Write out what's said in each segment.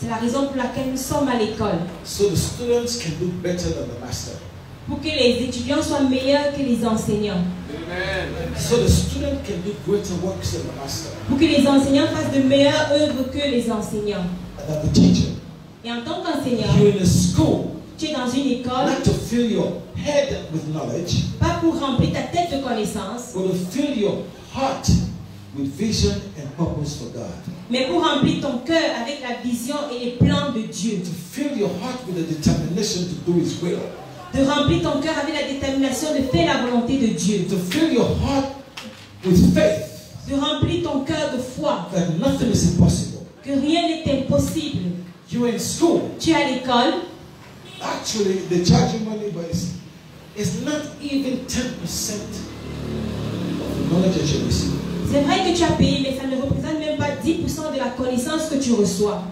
C'est la raison pour laquelle nous sommes à l'école. So the students can do better than the master. Pour que les étudiants soient meilleurs que les enseignants. Amen. So the student can do greater works than the master. Pour que les enseignants fassent de meilleures œuvres que les enseignants. And that the teacher. Et en tant qu'enseignant, You're in a school. Tu es dans une école. Not to fill your head with knowledge. Pas pour remplir ta tête de connaissances. But to fill your heart with vision and purpose for God. Mais pour remplir ton cœur avec la vision et les plans de Dieu. To fill your heart with the determination to do His will. De remplir ton cœur avec la détermination de faire la volonté de Dieu. To fill your heart with faith. De remplir ton cœur de foi. That nothing is impossible. Que rien n'est impossible. You're in school. Tu es à l'école. Actually, they charge you money, but it's not even 10% of the knowledge that you receive. C'est vrai que tu as payé, mais ça ne représente même pas 10% de la connaissance que tu reçois.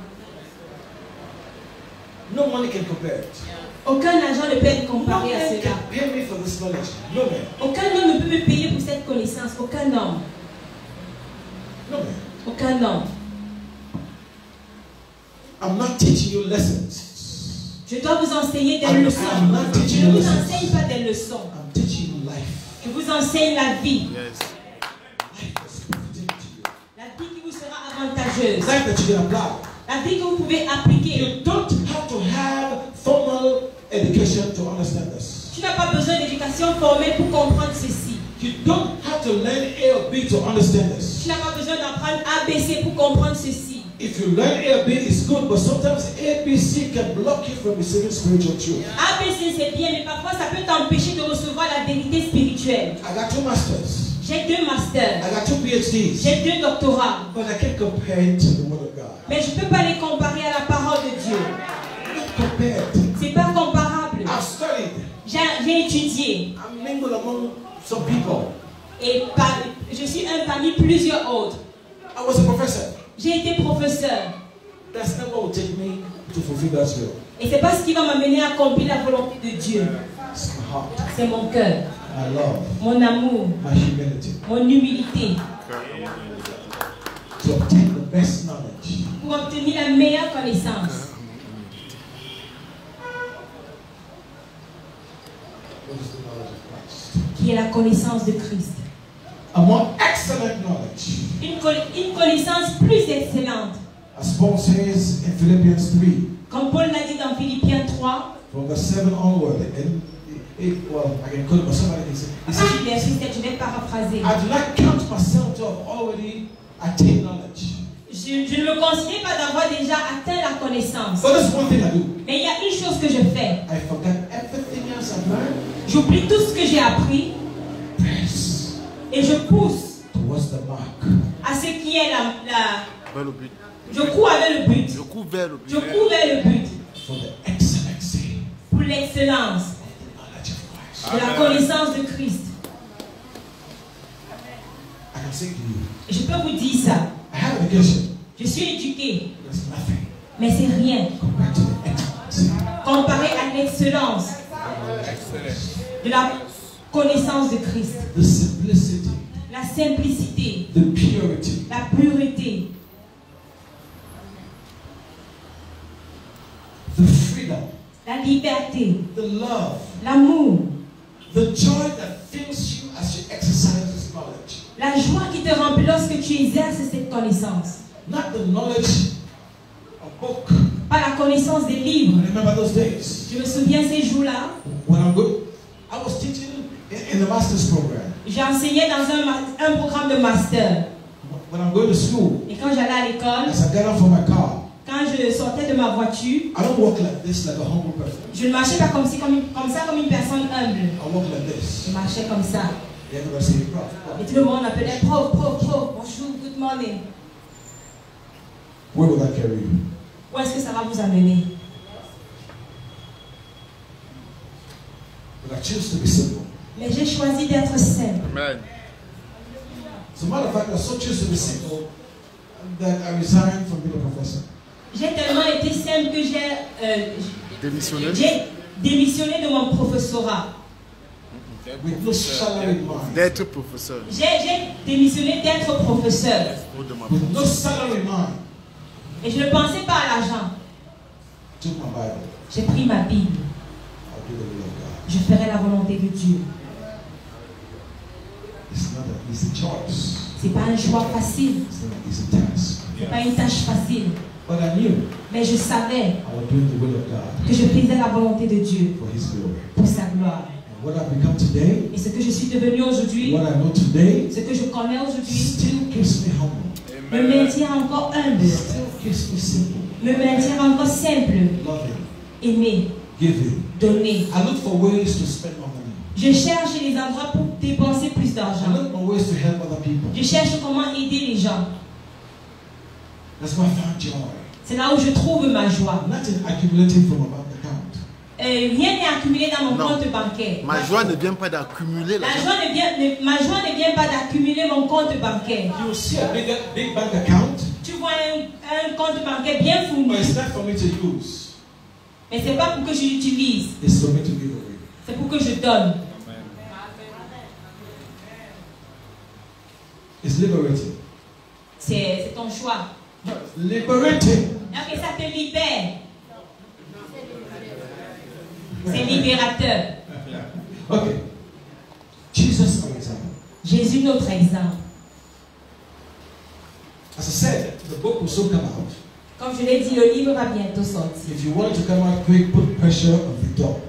No money can compare it. Aucun argent ne peut être comparé à cela. Pay me for this knowledge. No man. Aucun homme ne peut me payer pour cette connaissance. Aucun homme. No man. Aucun homme. I'm not teaching you lessons. Je dois vous enseigner des leçons. Je ne vous enseigne pas des leçons. I'm teaching you life. Je vous enseigne la vie. Yes. La vie qui vous sera avantageuse. Life that you can apply. La vie que vous pouvez appliquer. You don't have to have formal education to understand this. Tu n'as pas besoin d'éducation formelle pour comprendre ceci. You don't have to learn A or B to understand this. Tu n'as pas besoin d'apprendre ABC pour comprendre ceci. If you learn A or B, it's good, but sometimes A, B, C can block you from receiving spiritual truth. ABC c'est bien, mais parfois ça peut t'empêcher de recevoir la vérité spirituelle. I got 2 masters. J'ai 2 masters. I got 2 PhDs. J'ai 2 doctorats. But I can't compare it to the Word of God. Mais je ne peux pas les comparer à la parole de Dieu. C'est pas comparable. I've studied. J'ai étudié. I'm mingled among some people. Et je suis un parmi plusieurs autres. I was a professor. J'ai été professeur. That's not what will take me to fulfill God's will. Et c'est pas ce qui va m'amener à accomplir la volonté de Dieu. It's my heart. C'est mon cœur. My love. Mon amour. My humility. Mon humilité. To obtain the best knowledge. Pour obtenir la meilleure connaissance. What is the knowledge of Christ? Qui est la connaissance de Christ. A more excellent knowledge. Une connaissance plus excellente. As Paul says in Philippians 3. Comme Paul l'a dit dans Philippiens 3. From verse 7 onward. And well, I can quote it, but somebody can say. Je vais paraphraser. I do not count myself to have already attained knowledge. Je ne me considère pas d'avoir déjà atteint la connaissance. But there's one thing I do. Mais il y a une chose que je fais. I forget everything else I've learned. J'oublie tout ce que j'ai appris. Press et je pousse towards the mark. À ce qui est vers le but. Je cours avec le but. Je cours vers le but. Je cours vers le but. For the excellency. Pour l'excellence. De la connaissance de Christ. I can say to you. Et je peux vous dire ça. I have education. Je suis éduqué. There's nothing. Mais c'est rien. Compared to the excellency. Comparé à l'excellence. De la connaissance de Christ. The simplicity. La simplicité. The purity. La pureté. The freedom. La liberté. The love. L'amour. The joy that fills you as you exercise this knowledge. La joie qui te remplit lorsque tu exerces cette connaissance. Not the knowledge of book. Pas la connaissance des livres. I remember those days. Je me souviens ces jours-là. When I was teaching in the master's program. J'ai enseigné dans un programme de master. When I'm going to school. Et quand j'allais à l'école. As I got out from my car. Quand je sortais de ma voiture, I don't walk like this, like a humble person. Je ne marchais pas comme une personne humble. I walk like this. Je marchais comme ça. Everybody say, prof. Et tout le monde m'appelait prof. Bonjour, good morning. Where will that carry you? Où est-ce que ça va vous amener? But I choose to be simple. Mais j'ai choisi d'être simple. Amen. As a matter of fact, I so choose to be simple that I resigned from being a professor. J'ai tellement été simple que j'ai démissionné de mon professorat. With no salary in mind. D'être professeur. J'ai démissionné d'être professeur. With no salary in mind. Et je ne pensais pas à l'argent. Took my Bible. J'ai pris ma Bible. I'll do the will of God. Je ferai la volonté de Dieu. It's not an easy choice. C'est pas un choix facile. It's not an easy task. C'est pas une tâche facile. But I knew Mais je savais I was doing the will of God que je faisais la volonté de Dieu for His glory. pour sa gloire. And what I've become today, Et ce que je suis devenu aujourd'hui, what I know today, ce que je connais aujourd'hui, still keeps me humble. me maintient encore humble, Still keeps me simple, me maintient encore simple, loving, aimer, giving. donner. I look for ways to spend my money. Je cherche les endroits pour dépenser plus I d'argent. look for ways to help other people. Je cherche comment aider les gens. That's where I found joy. C'est là où je trouve ma joie. Nothing accumulating from a bank account. Rien n'est accumulé dans mon Non. compte bancaire. Ma joie ne vient pas d'accumuler Ma l'argent. joie ne vient pas d'accumuler mon compte bancaire. You will see a big bank account, Tu vois un compte bancaire bien but fourni, it's not for me to use. mais c'est pas pour que je l'utilise, It's for me to give away. c'est pour que je donne. It's liberating. C'est ton choix. Liberating. Alors que ça te libère. C'est libérateur. Okay. Jesus, for example. Jésus, notre exemple. As I said, the book will soon come out. Comme je l'ai dit, le livre va bientôt sortir. If you want it to come out quick, put pressure on Victor.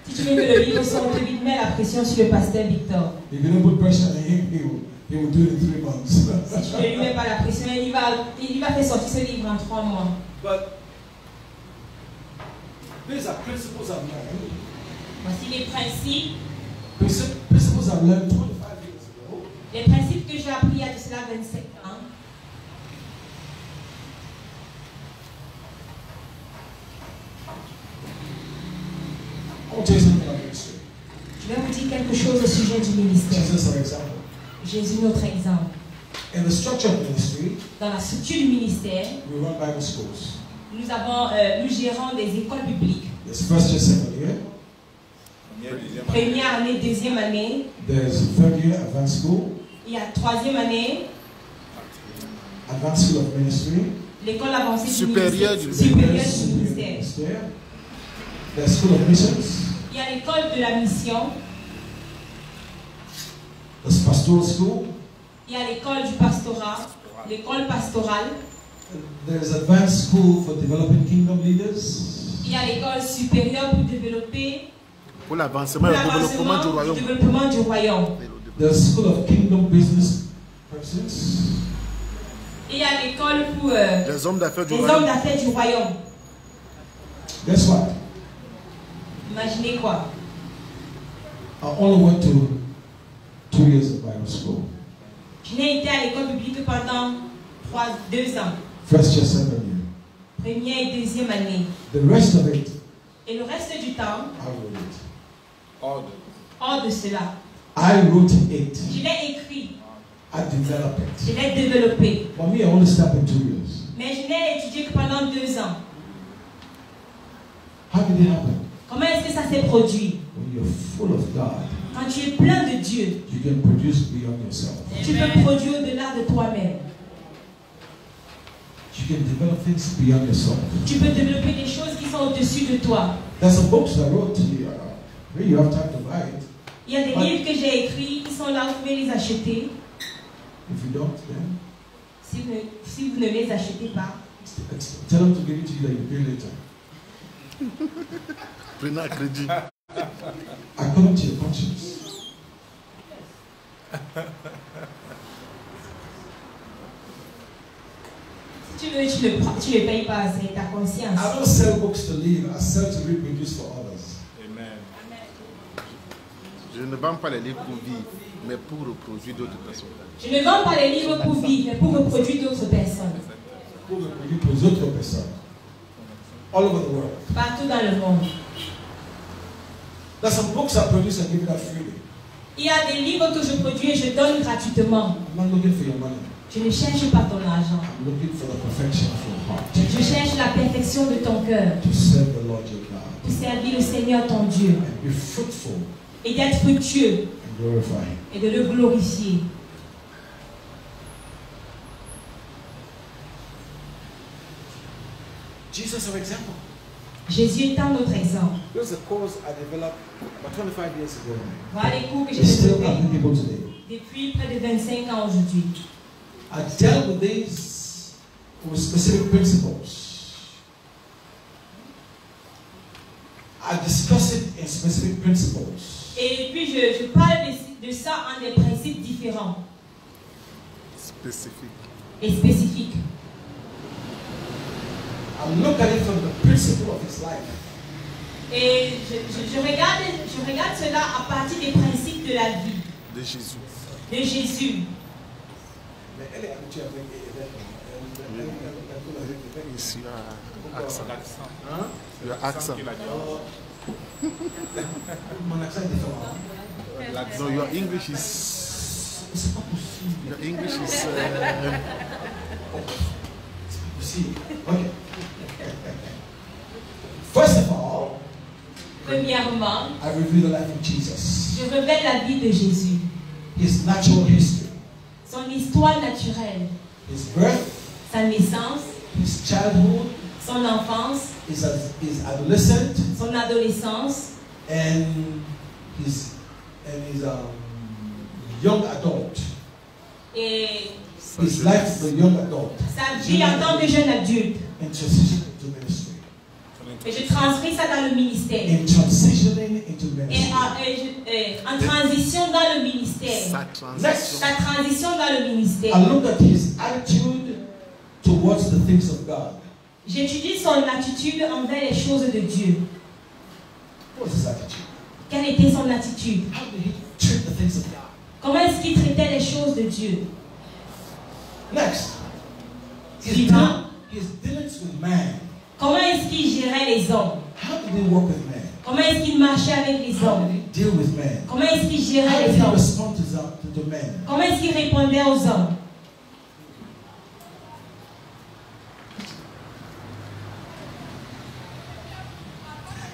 Si tu veux que le livre sorte vite, mets la pression sur le pasteur Victor. If you don't put pressure on him, he will do it in 3 months. Si tu ne lui mets pas la pression, il va faire sortir ce livre en 3 mois. But these are principles I've learned. Voici les principes. Principles I've learned 25 years ago. Les principes que j'ai appris il y a de cela 27 ans. I will tell you something about ministry. Je vais vous dire quelque chose au sujet du ministère. Jesus, for example. Jésus, notre exemple. In the structure of ministry, Dans la structure du ministère, we run Bible schools. nous gérons des écoles publiques. There's first year, second year. Première année, deuxième année. There's third year, advanced school. Il y a troisième année, Advanced school of ministry. l'école avancée Supérieure du du ministère. Supérieure There's du ministère. ministère. There's school of missions. Il y a l'école de la mission. There's pastoral school. Il y a l'école du pastorat. L'école pastorale. There's advanced school for developing kingdom leaders. Il y a l'école supérieure pour développer Pour l'avancement et le développement du royaume. développement du royaume. There's school of kingdom business persons. Il y a l'école pour Les hommes d'affaires du les hommes royaume. d'affaires du royaume. Guess what? Imaginez quoi? I only went to 2 years of Bible school. Je n'ai été à l'école publique que pendant 2 ans. First year, second year. Première et deuxième année. The rest of it, Et le reste du temps, I wrote it. hors de cela, I wrote it. je l'ai écrit, I developed je it. l'ai développé. For me, I only stopped in 2 years. Mais je l'ai étudié que pendant 2 ans. How did it happen? Comment est-ce que ça s'est produit? When you're full of God, Quand tu es plein de Dieu, you can produce beyond yourself. tu peux produire au-delà de toi-même. You can develop things beyond yourself. Tu peux développer des choses qui sont au-dessus de toi. There's some books I wrote. Maybe you have time to buy it. Il y a des livres que j'ai écrits qui sont là, vous pouvez les acheter. If you don't, then Si vous ne les achetez pas, tell them to give it to you that you pay later. Prenez à crédit. According to your conscience. si tu veux, tu ne payes pas, c'est ta conscience. I don't sell books to live. I sell to reproduce for others. Amen. Je ne vends pas les livres pour vivre, mais pour reproduire d'autres personnes. Je ne vends pas les livres pour vivre, mais pour reproduire d'autres personnes. Pour reproduire pour d'autres personnes. All over the world. Partout dans le monde. There's some books I produce and give it out freely. Il y a des livres que je produis et je donne gratuitement. I'm not looking for your money. Je ne cherche pas ton argent. I'm looking for the perfection of your heart. Je cherche la perfection de ton cœur. To serve the Lord your God. Pour servir le Seigneur ton Dieu. And be fruitful Et d'être fructueux. and glorify Him. Et de le glorifier. Jesus our example. Jésus est un autre exemple. Those are course I developed about 25 years ago. Voilà les cours que j'ai It's still développés helping people today. depuis près de 25 ans aujourd'hui. I dealt with these with specific principles. I discuss it in specific principles. Et puis je parle de ça en des principes différents Spécifique. et spécifiques. I look at it from the principle of his life. Et je regarde cela à partir des principes de la vie De Jésus. de Jésus. Ici, accent. Le accent. Mon accent est différent. No, your English is. Your English is. See, okay. First of all, Premièrement, I review the life of Jesus. je révèle la vie de Jésus, His natural history, son histoire naturelle, his birth, sa naissance, his childhood, son enfance, his adolescent, son adolescence and his young adult. et His life as a young adult. sa vie en tant que jeune adulte. And transition into ministry. Et je transcris ça dans le ministère. In transitioning into Et ministry. en transition dans le ministère. Sa Next, Sa transition dans le ministère. I look at his attitude towards the things of God. J'étudie son attitude envers les choses de Dieu. What was his attitude? Quelle était son attitude? How did he treat the things of God? Comment est-ce qu'il traitait les choses de Dieu? Next, Suivant. his dealings with man. Comment est-ce qu'il gérait les hommes? How did he work with man? Comment est-ce qu'il marchait avec les How hommes? did he deal with man? Comment est-ce qu'il How gérait did les he hommes? respond to men? Comment est-ce qu'il répondait aux hommes?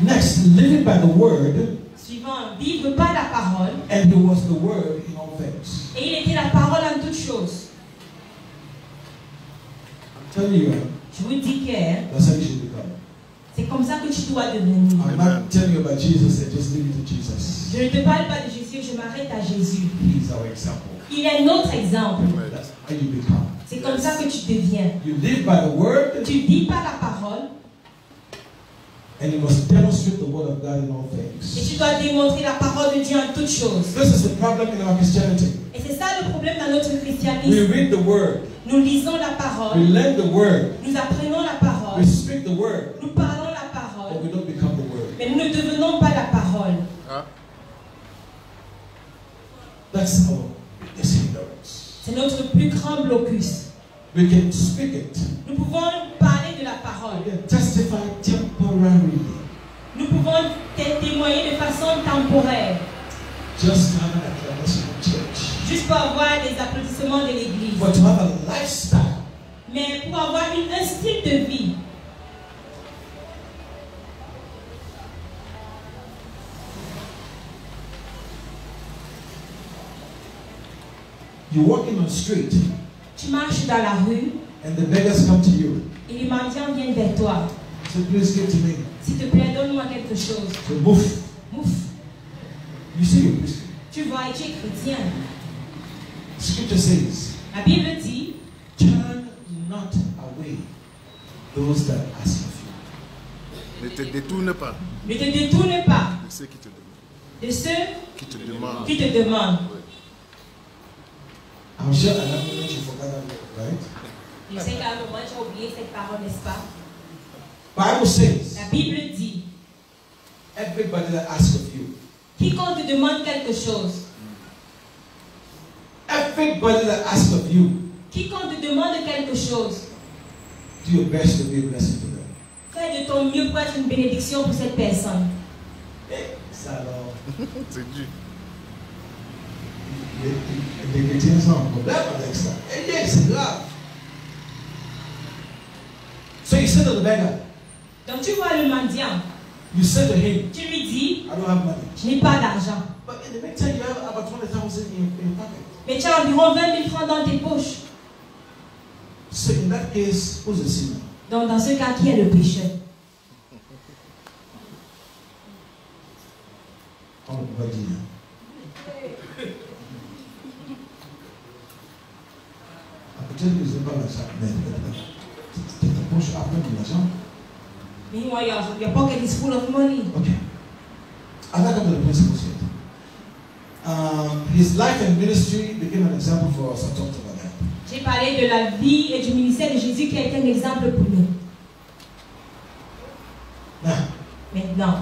Next, living by the word, Suivant, vivre par la parole. and he was the word in all things. Et il était la parole en toutes choses. I'm telling you, Je vous dis que that's how you should become. c'est comme ça que tu dois devenir. I'm not telling you about Jesus and just leave it to Jesus. Je ne te parle pas de Jésus, je m'arrête à Jésus. He's our example. Il est notre exemple. That's how you become. C'est comme ça que tu deviens. You live by the word, Tu vis par la parole and you must demonstrate the word of God in all et things. tu dois démontrer la parole de Dieu en toutes choses. This is the problem in our Christianity. Et c'est ça le problème dans notre We christianisme. read the word, Nous lisons la we parole, learn the word, nous apprenons la we parole, speak the word, nous parlons la but parole, we don't become the word. mais nous ne devenons pas la parole. Ah, That's our biggest hindrance. C'est notre plus grand blocus. We can speak it, Nous pouvons parler de la parole. we can testify temporarily, Nous pouvons témoigner de façon temporaire, just to have an acclamation in church. juste pour avoir des applaudissements de l'église. But to have a lifestyle, Mais pour avoir un style de vie, you're walking on the street, tu marches dans la rue and the beggars come to you. et les mendiants viennent vers toi. Say, please give to me. S'il te plaît, donne-moi quelque chose. So move. Mouf, You see your Christian. tu vois et tu es chrétien. Scripture says, La Bible dit, turn not away those that ask of you. ne te détourne pas ne te détourne pas de ceux qui te demandent. de ceux Qui te demandent. qui te demandent. I'm sure at that moment you forgot that word, right? Je sais qu'à un moment, tu as oublié cette parole, n'est-ce pas? Bible says, La Bible dit, everybody that asks of you, quiconque te demande quelque chose, everybody that asks of you, quiconque te demande quelque chose, do your best to be a blessing to them. fais de ton mieux pour être une bénédiction pour cette personne. Ça alors, C'est dur. les chrétiens sont en problème avec ça. Et c'est grave. So you say to the beggar, Donc tu vois le mendiant, you say to him, tu lui dis, I don't have money. je n'ai pas d'argent. But in the meantime, you have about 20,000 in your pocket. Mais tu as environ 20 000 francs dans tes poches. So in that case, who's the sinner? Donc dans ce cas, qui est le pécheur? On va dire. Peut-être que je n'ai pas l'argent, mais tu t'approches après de l'argent. Meanwhile, your pocket is full of money. Okay. I'm not going to the principles yet. His life and ministry became an example for us. I talked about that. J'ai parlé de la vie et du ministère de Jésus qui a été un exemple pour nous. Now, Maintenant,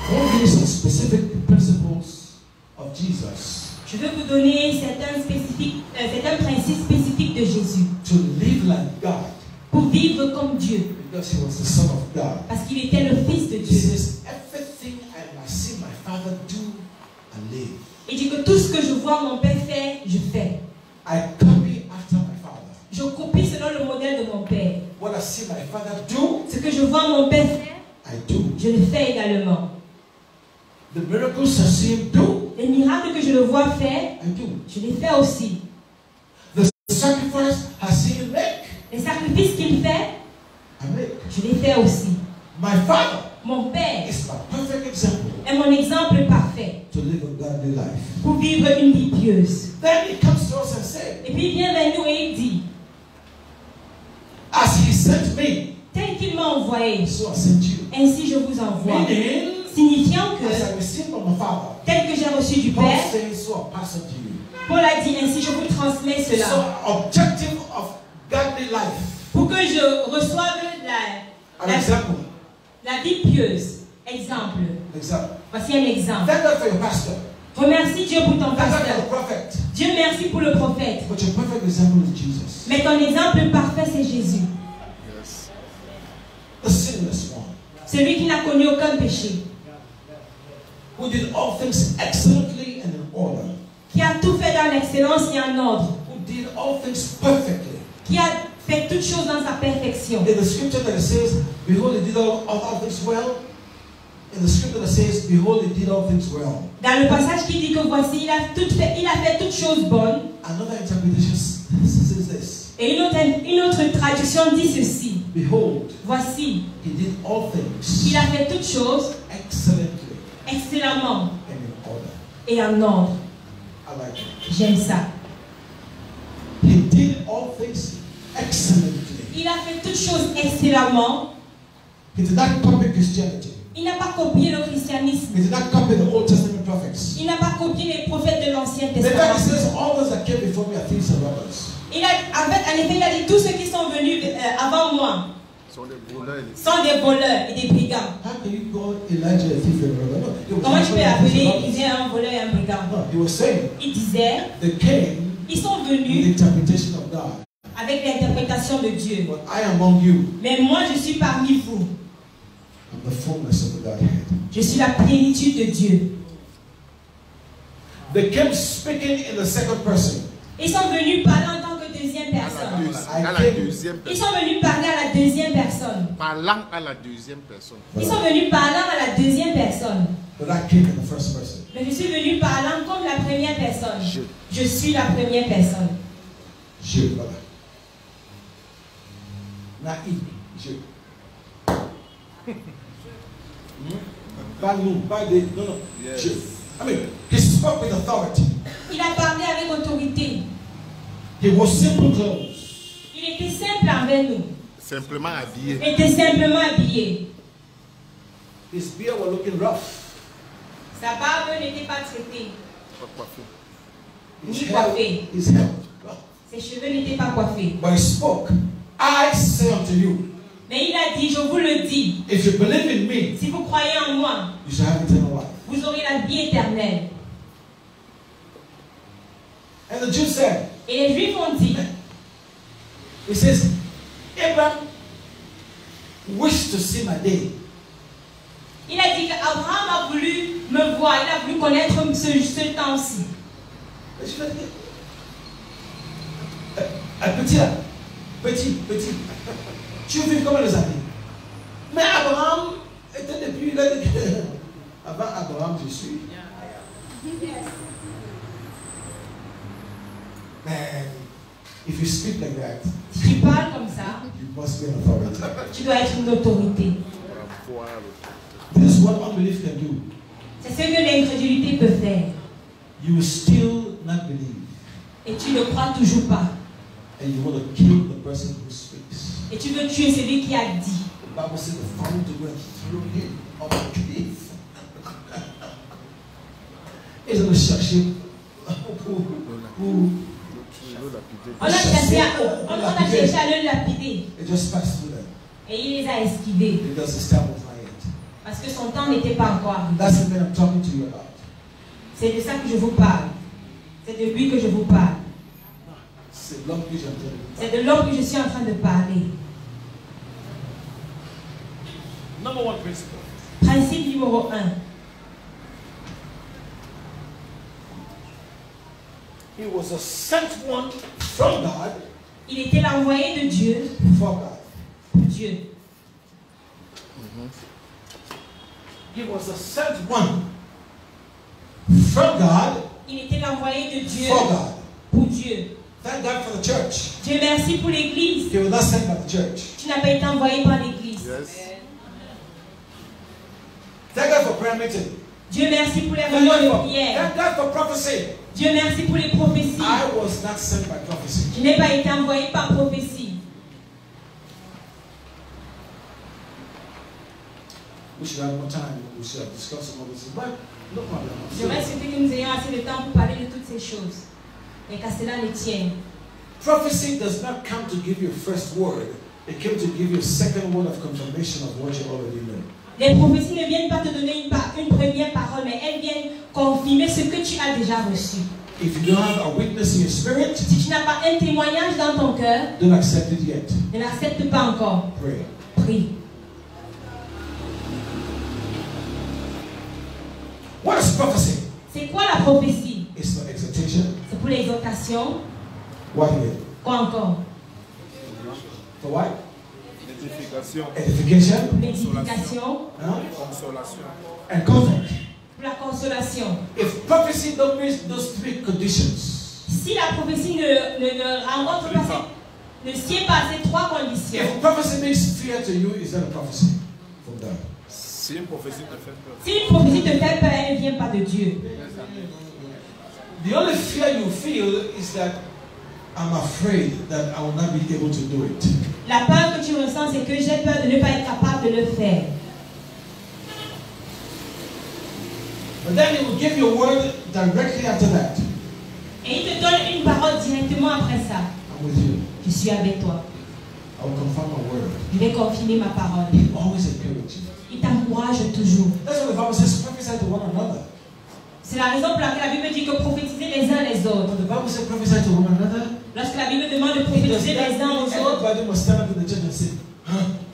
I want to give you some specific principles of Jesus je veux vous donner certains principes spécifiques de Jésus to live like God pour vivre comme Dieu, because he was the Son of God. parce qu'il était le Fils de He Dieu. says, everything I see my Father do, I live. Il dit que tout ce que je vois mon Père faire, je fais. I copy after my Father. Je copie selon le modèle de mon Père. What I see my Father do, Ce que je vois mon Père faire, I do. je le fais également. The miracles I see him do, Les miracles que je le vois faire, I do. je les fais aussi. The sacrifice I see him make, Les sacrifices qu'il fait, I make. je les fais aussi. My Father Mon Père is my perfect example est mon exemple parfait to live a godly life. pour vivre une vie pieuse. Then he comes to us and says, Et puis il vient vers nous et il dit, as he sent me, tel qu'il m'a envoyé, so I sent you. ainsi je vous envoie. Meaning, Signifiant que, as I received from my Father, tel que j'ai reçu du Paul Père, says, so I pass it to you. Paul a dit, ainsi je vous transmets So, cela. objective of godly life. Pour que je reçoive An example. la vie pieuse. Exemple. Example. Voici un exemple. Thank God for your pastor. Remercie Dieu pour ton Thank God for pasteur. the prophet. Dieu merci pour le prophète. But your perfect example is Jesus. Mais ton exemple parfait, c'est Jésus. Yes. The sinless one. Celui qui n'a connu aucun péché. Who did all things excellently and in order. Qui a tout fait dans l'excellence et en ordre. Who did all things perfectly. Qui a fait toutes choses dans sa perfection. In the scripture that it says, behold, he did all things well. In the scripture that says, behold, he did all things well. Dans le passage qui dit que voici, il a fait toutes choses bonnes. Another interpretation says this. Et une autre traduction dit ceci. Behold, Voici, he did all things il a fait toutes choses excellently excellemment and in order. et en ordre. I like it. J'aime ça. He did all things excellently. Il a fait toutes choses excellemment. He did not copy Christianity. Il n'a pas copié le christianisme. He did not copy the Old Testament prophets. Il n'a pas copié les prophètes de l'Ancien The fact Testament. he says all those that came before me are thieves and robbers. En effet, il a dit tous ceux qui sont venus avant moi Sont des voleurs. sont des voleurs et des brigands. How can you call Elijah a thief and a robber? No, he was Comment tu peux not appeler robbers. Élisée un voleur et un brigand? No, he was saying Il disait, they came ils sont with the venus interpretation of God. avec l'interprétation de Dieu. But I among you Mais moi, je suis parmi vous. am the fullness of the Godhead. Je suis la plénitude de Dieu. They came speaking in the second person. Ils sont venus parler en tant que deuxième À personne. la deuxième Ils personne. sont venus parler à la deuxième personne. Parlant à la deuxième personne. Ils sont venus parlant à la deuxième personne. But I came in the first person. Mais je suis venu parlant comme la première personne. Je. Je suis la première personne. Je, voilà. Naïf, je. Pas nous, pas des. Non, non. Yes. Je. I mean, he spoke with authority. Il a parlé avec autorité. He was simple clothes. Il était simple envers nous. Simplement habillé. Il était simplement habillé. His beard was looking rough. Sa barbe n'était pas traitée. Pas coiffé. His Ni hair, coiffé. his hair was rough. Ses cheveux n'étaient pas coiffés. But he spoke, I say unto you, Mais il a dit, je vous le dis, if you believe in me, si vous croyez en moi, you shall have eternal life. vous aurez la vie éternelle. And the Jews said, Et les Juifs ont dit, he says, Abraham wished to see my day. il a dit qu'Abraham a voulu me voir, il a voulu connaître ce temps-ci. Et je lui ai dit, petit là, petit, tu vis comme les années. Mais Abraham était depuis, il a dit, avant Abraham je suis. Mais If you speak like that, Si tu parles comme ça, you must be an authority. tu dois être une autorité. This is what unbelief can do. C'est ce que l'incrédulité peut faire. You will still not believe. Et tu ne crois toujours pas. And you want to kill the person who speaks. Et tu veux tuer celui qui a dit. The Bible says the found to go and throw him on the cliff. Ils ont cherché On a cherché à le lapider. It just passed through them. Et il les a esquivés. Because his time was not yet. Parce que son temps n'était pas encore arrivé. That's the man I'm talking to you about. C'est de ça que je vous parle. C'est de lui que je vous parle. C'est l'homme que j'entends. C'est de l'homme que je suis en train de parler. Number one principle. Principe numéro 1. He was a sent one from God. Il était l'envoyé de Dieu For God. pour Dieu. He was a sent one from God. Il était l'envoyé de Dieu For God. pour Dieu. Thank God for the church. Dieu merci pour l'église. He was not sent by the church. Tu n'as pas été envoyé par l'église. Yes. Thank God for prayer meeting. Dieu merci pour les Thank réunions de God prière. for prophecy. Dieu merci pour les prophéties. I was not sent by prophecy. Je n'ai pas été envoyé par prophétie. We should have more time. We should have discussed some of this. But no problem. J'aurais souhaité que nous ayons assez de temps pour parler de toutes ces choses. Mais qu'à cela ne tienne. Prophecy does not come to give you a first word. It came to give you a second word of confirmation of what you already know. Les prophéties ne viennent pas te donner une première parole, mais elles viennent confirmer ce que tu as déjà reçu. If you don't have a witness in your spirit, Si tu n'as pas un témoignage dans ton cœur, don't accept it yet. ne l'accepte pas encore. Pray. Prie. What is prophecy? C'est quoi la prophétie? It's for exhortation. C'est pour l'exhortation. What again? Quoi encore? For what? L'édification. Edification. L'édification. Huh? Consolation. And comfort. Pour la consolation. If prophecy don't meet those three conditions, Si la prophétie ne rencontre pas ne sied pas ces trois conditions, if prophecy makes fear to you, is that a prophecy from God? Si une prophétie te fait peur. si une prophétie te fait peur, elle ne vient pas de Dieu. The only fear you feel is that I'm afraid that I will not be able to do it. La peur que tu ressens, c'est que j'ai peur de ne pas être capable de le faire. But then He will give you a word directly after that. Et il te donne une parole directement après ça. I'm with you. Je suis avec toi. I will confirm my word. Je vais confirmer ma parole. He always encourages you. Il t'encourage toujours. That's what the Bible says, prophesy to one another. C'est la raison pour laquelle la Bible dit que prophétisez les uns les autres. When the Bible says prophesy to one another, Lorsque la Bible demande de it does prophétiser les uns not aux mean autres, everybody must stand up in the church and say,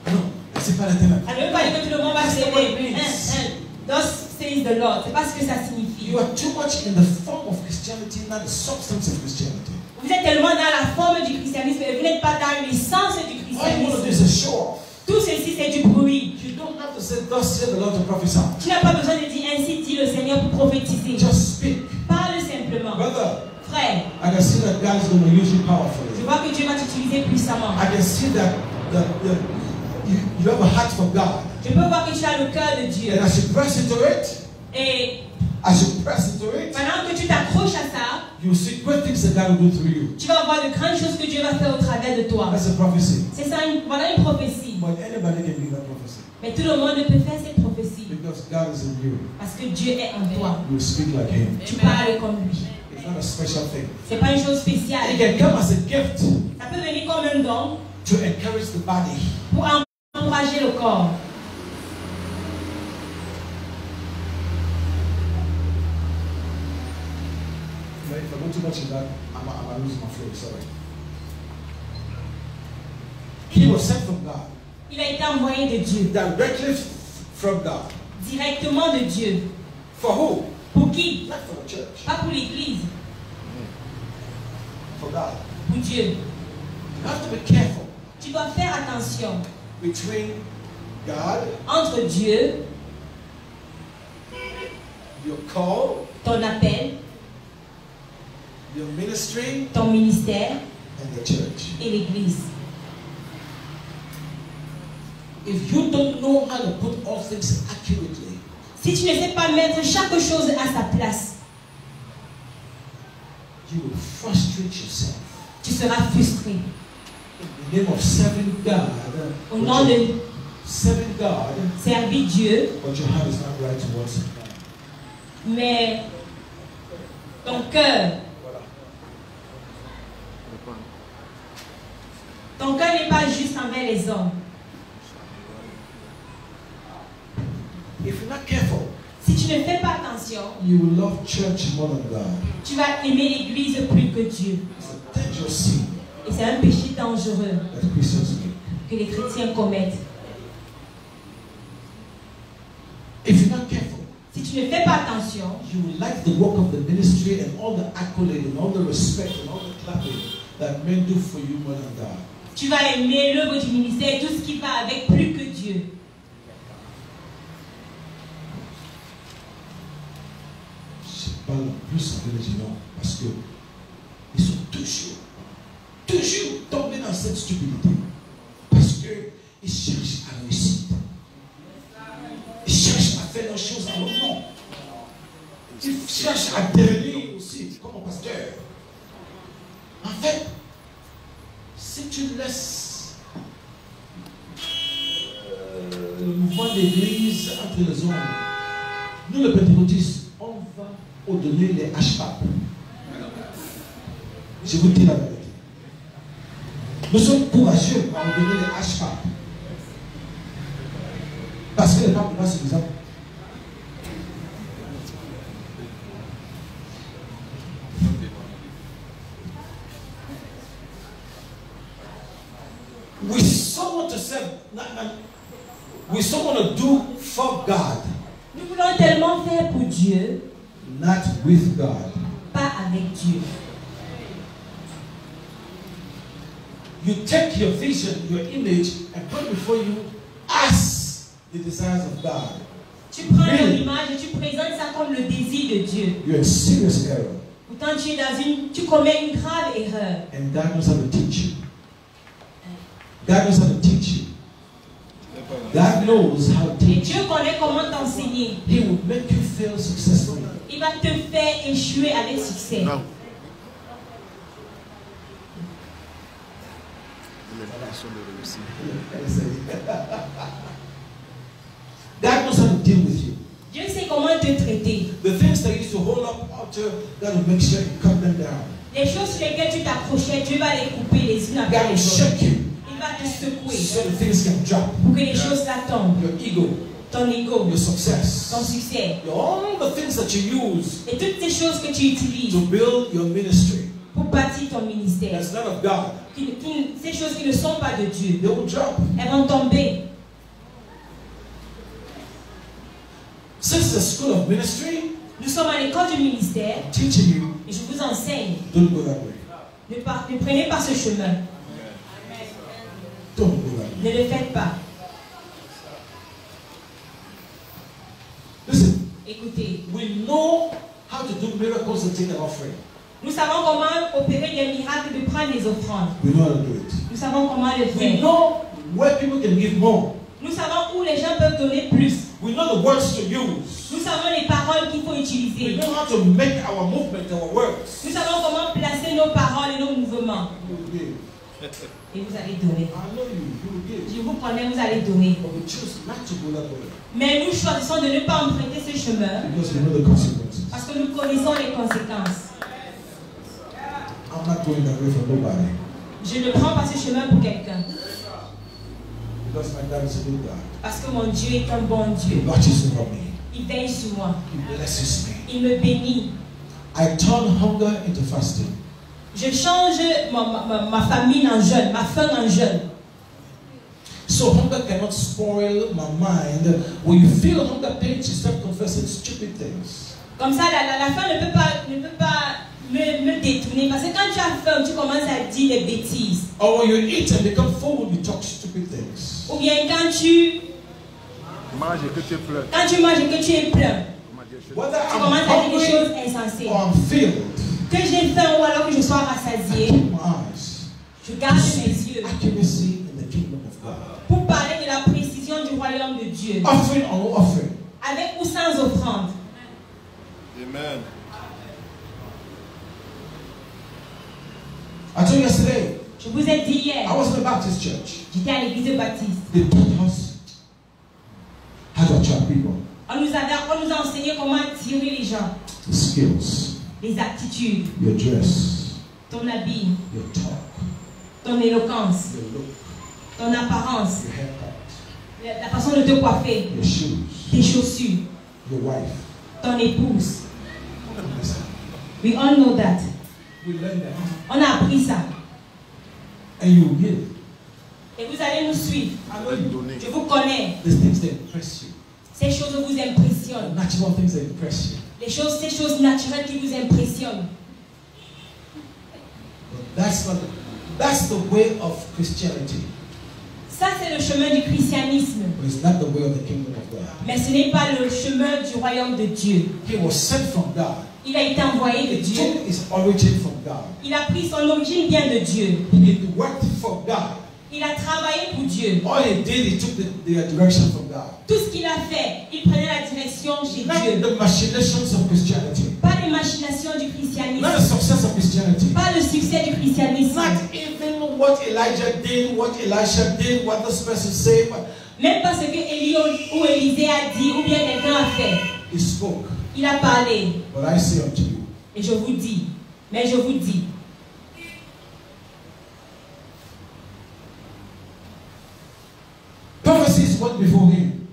no, c'est pas la tête. ça ne veut pas dire que tout le monde va se That's not what it lever. means. Thus says the Lord. C'est pas ce que ça signifie. You are too much in the form of Christianity, not the substance of Christianity. Vous êtes tellement dans la forme du christianisme et vous n'êtes pas dans l'essence du All you want to do christianisme. is a show off. Tout ceci, c'est du bruit. You don't have to say, thus said the Lord to prophesy. Tu n'as pas besoin de dire ainsi dit le Seigneur pour prophétiser. Just speak. Parle simplement. Brother, Frère, I can see that God is going to use you je powerfully. vois que Dieu va t'utiliser puissamment. I can see that you have a heart for God. Je peux voir que tu as le cœur de Dieu. And as you press into it, Et pendant que tu t'accroches à ça, you see great things that God will do through you. tu vas voir de grandes choses que Dieu va faire au travers de toi. That's a prophecy. C'est ça, voilà une prophétie. But anybody can give that prophecy. Mais tout le monde peut faire cette prophétie. Because God is in you. Parce que Dieu est en toi. You speak like Him. Tu parles comme lui. It's not a special thing. C'est pas une chose spéciale. It can come as a gift Ça peut venir comme un don to encourage the body. pour encourager le corps. If I go too much in that, I'm losing my flow. Sorry. He was sent from God. Il a été envoyé de Dieu. Directly from God. Directement de Dieu. For who? Pour qui? Not for the church. Pas pour l'église. For God. Pour Dieu. You have to be careful Tu dois faire attention between God, entre Dieu, your call, ton appel, your ministry, ton ministère and the church. Et l'église. If you don't know how to put all things accurately, si tu ne sais pas mettre chaque chose à sa place, you will frustrate yourself. Tu seras frustré. In the name of serving God, au nom de serving God, servir Dieu, but your heart is not right towards Him. Mais ton cœur, n'est pas juste envers les hommes. If you're not careful, si tu ne fais pas attention, you will love church more than God. Tu vas aimer l'église plus que Dieu. It's a dangerous sin. Et c'est un péché dangereux that Christians make. Que les chrétiens commettent. If you're not careful, si tu ne fais pas attention, you will like the work of the ministry and all the accolade and all the respect and all the clapping that men do for you more than God. Tu vas aimer l'œuvre du ministère et tout ce qui va avec plus que Dieu. Je parle plus avec les gens parce que ils sont toujours tombés dans cette stupidité. Parce qu'ils cherchent à réussir. Ils cherchent à faire leurs choses à leur nom. Ils cherchent à devenir aussi comme un pasteur. En fait, si tu laisses le mouvement d'église entre les hommes, nous les pentecôtistes, on va au-delà des HPAP. Je vous dis la vérité. Nous sommes courageux à nous donner les HPAP. Parce que les papes n'est pas suffisant. We so want to serve, we so want to do for God. Nous voulons tellement faire pour Dieu, not with God. Pas avec Dieu. You take your vision, your image, and put before you as the desires of God. Tu prends ton image et tu présentes ça comme le désir de Dieu. You're in serious error. Pourtant tu commets une grave erreur. And God knows how to teach you. God knows how to teach you. God knows how to teach you. Et Dieu connaît comment t'enseigner. He will make you fail successfully. Il va te faire échouer avec succès. Non. God knows how to deal with you. Dieu sait comment te traiter. The things that used to hold up altar, God will make sure you cut them down. Les choses sur lesquelles tu t'accrochais, Dieu va les couper les unes God après will les autres. shake you Il va te secouer so the things can drop. pour que les choses là tombent. Your ego, Ton ego, your success, ton succès all the things that you use et toutes ces choses que tu utilises to build your ministry. pour bâtir ton ministère. That's not of God. Ces choses qui ne sont pas de Dieu, They will drop. elles vont tomber. Since the school of ministry, Nous sommes à l'école du ministère I'm teaching you, et je vous enseigne. don't go that way. Ne prenez pas ce chemin. Don't go that way. Ne le faites pas. Listen, Écoutez, we know how to do miracles and take an offering. nous savons comment opérer des miracles de prendre des offrandes. We know how to do it. Nous savons comment le We faire. know where people can give more. Nous savons où les gens peuvent donner plus. We know the words to use. Nous savons les paroles qu'il faut We utiliser. know how to make our movement, our words. Nous savons comment placer nos paroles et nos mouvements. You will give. Et vous allez donner. I know you will give. Je vous promets, vous allez donner. But we choose not to go that way Mais nous choisissons de ne pas emprunter ce chemin because we know the consequences. parce que nous connaissons les conséquences. I'm not going that way for nobody Je ne prends pas ce chemin pour quelqu'un. because my God is a good God. Parce que mon Dieu est un bon He Dieu. watches over me. Il veille sur moi. He blesses me. Il me bénit. I turn hunger into fasting. Je change ma famine en jeûne, ma faim en jeûne. So hunger cannot spoil my mind. When you feel hunger pains, you start confessing stupid things. Comme ça, la faim ne peut pas me détourner. Parce que quand tu as faim, tu commences à dire des bêtises. Or when you eat and become full, you talk stupid things. Ou bien quand tu Mange et que tu pleures. manges et que tu es plein, Whether tu I'm commences à dire des hungry choses insensées. or I'm filled, Que j'ai faim ou alors que je sois I rassasié, keep my eyes Je garde mes yeux Accuracy in the kingdom of God. pour parler de la précision du royaume de Dieu. Offering or no offering. Avec ou sans offrande. Amen. I told you yesterday, Je vous ai dit hier, I was in a Baptist church. j'étais à l'église baptiste. They taught us how to attract people. On nous a enseigné comment attirer les gens. The skills, Les aptitudes, your dress, ton habit, your talk, ton éloquence, your look, ton apparence, your haircut, la façon de te coiffer, your shoes, tes chaussures, your wife. ton épouse. Listen, We all know that. we learn that. On a appris ça. And you will get it. Et vous allez nous suivre. I know you. Donner. Je vous connais. These things that impress you. Ces choses vous The impressionnent. natural things that impress you. Ces choses naturelles qui vous impressionnent. But that's the way of Christianity. Ça, c'est le chemin du christianisme. But it's not the way of the kingdom of God. Mais ce n'est pas le chemin du royaume de Dieu. He was sent from God. Il a été envoyé de He Dieu. took his origin from God. Il a pris son origine bien de Dieu. He worked for God. Il a travaillé pour Dieu. All he did, he took the direction from God. Tout ce qu'il a fait, il prenait la direction chez Not Dieu. the machinations of Christianity. Pas les machinations du christianisme. Not the success of Christianity. Pas le succès du christianisme. Not even what Elijah did, what Elisha did, what this person said. But Même pas ce que Élie ou Élisée a dit ou bien quelqu'un a fait. he spoke. Il a parlé. But I say unto you, Et je vous dis. Mais je vous dis. prophecies went before him,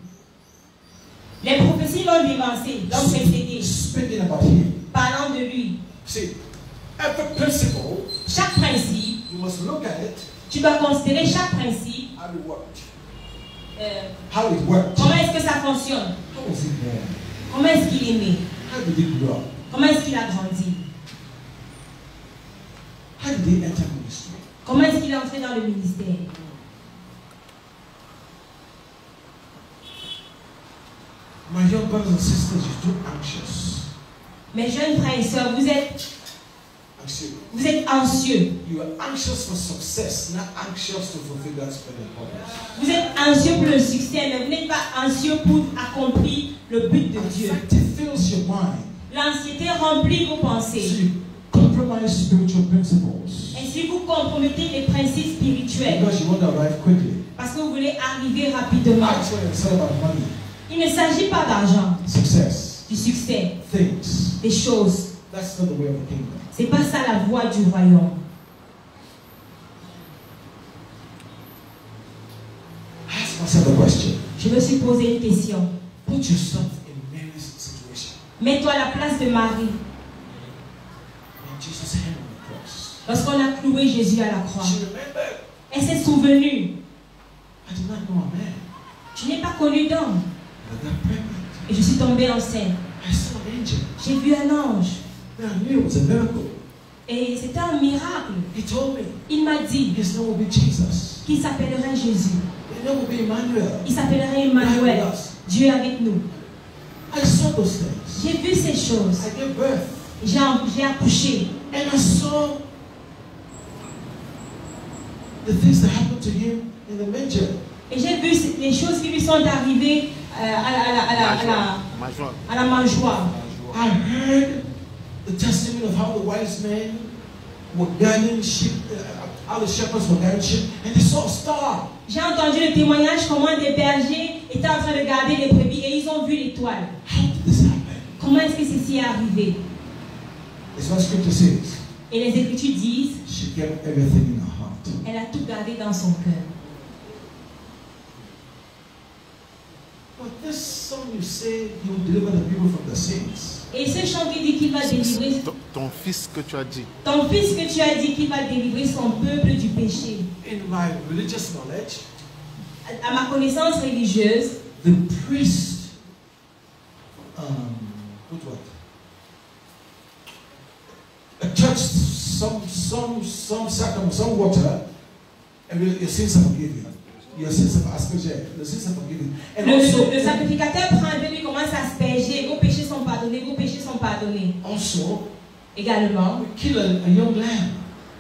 Les prophéties l'ont dévancé, l'ont précédé. speaking about him. Parlant de lui. See, every principle, Chaque principe, you must look at it, tu dois considérer chaque principe. how it worked. euh, How it worked. comment est-ce que ça fonctionne? How was he born? Comment est-ce qu'il est né? How did he grow up? Comment est-ce qu'il a grandi? How did he enter ministry? Comment est-ce qu'il est entré dans le ministère? My young brothers and sisters, you're too anxious. Mes jeunes frères et sœurs, vous êtes anxieux. You are anxious for success, not anxious to fulfill God's plan and purpose. Vous êtes anxieux pour le succès, mais vous n'êtes pas anxieux pour accomplir le but de Dieu. Anxiety fills your mind. L'anxiété remplit vos So pensées. you compromise spiritual principles Ainsi, vous compromettez les principes spirituels because you want to arrive quickly. parce que vous voulez arriver rapidement. Actually, it's all about money, Il ne s'agit pas d'argent, success, du succès, things. des choses. That's not the way of the kingdom. C'est pas ça la voie du royaume. Ask myself a question. Je me suis posé une question. Put yourself in Mary's situation. Mets-toi à la place de Marie. When Jesus hung on the cross, Lorsqu'on a cloué Jésus à la croix, she remembered, elle s'est souvenue. I did not know a man. Je n'ai pas connu d'homme I got pregnant. et je suis tombée enceinte. I saw an angel. J'ai vu un ange Then I knew it was a miracle. et c'était un miracle. He told me Il m'a dit his name will be Jesus. qu'il s'appellerait Jésus. His name will be Emmanuel. Il s'appellerait Emmanuel, Dieu avec nous. I saw those things. J'ai vu ces choses. I gave birth. J'ai accouché. And I saw the things that happened to him in the manger. Et j'ai vu les choses qui lui sont arrivées à la mangeoire. I heard the testimony of how the wise men were guiding sheep, how the shepherds were guiding sheep, and they saw a star. J'ai entendu le témoignage comment des bergers étaient en train de garder les brebis et ils ont vu l'étoile. How did this happen? Comment est-ce que ceci est arrivé? It's what Scripture says. Et les Écritures disent, She kept everything in her heart. elle a tout gardé dans son cœur. But this song you say you will deliver the people from the sins. Et ce chant qui dit qu'il va délivrer Ton fils que tu as dit. ton fils que tu as dit qu'il va délivrer son peuple du péché. In my religious knowledge, À ma connaissance religieuse, the priest put what? Touched some sacrament, some water, and your sins are forgiven. Your sins are asperged. Your sins are forgiven. And also, le sacrificateur prend un peu, lui commence à asperger. Vos péchés sont pardonnés, vos péchés sont pardonnés. also, Également, we kill a young lamb.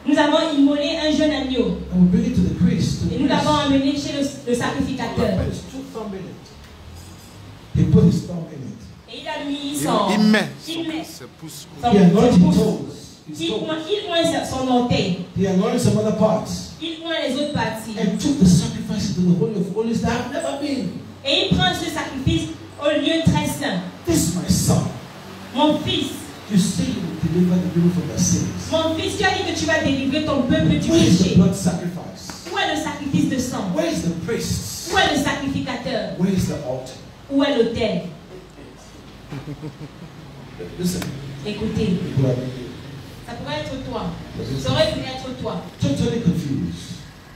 Nous avons immolé un jeune agneau. And we bring it to the priest. Et nous l'avons amené chez le sacrificateur. His two thumb in it. He put his thumb in it. Et il a mis son... Il met ses pouces. He anointed his pouce. toes. Il oint son orteil. He anointed some other parts. Il oint les autres parties. And took the sacrifice to the Holy of Holies that I've never been. Et il prend ce sacrifice au lieu très saint. This is my son. Mon fils. You say you will deliver the people from their sins. Mon fils, tu as dit que tu vas délivrer ton peuple du Where is the péché. blood sacrifice? Où est le sacrifice de sang? Where is the priest? Où est le sacrificateur? Where is the altar? Où est l'autel? Listen. Écoutez, People are ça pourrait être toi. Ça aurait pu être toi. totally confused.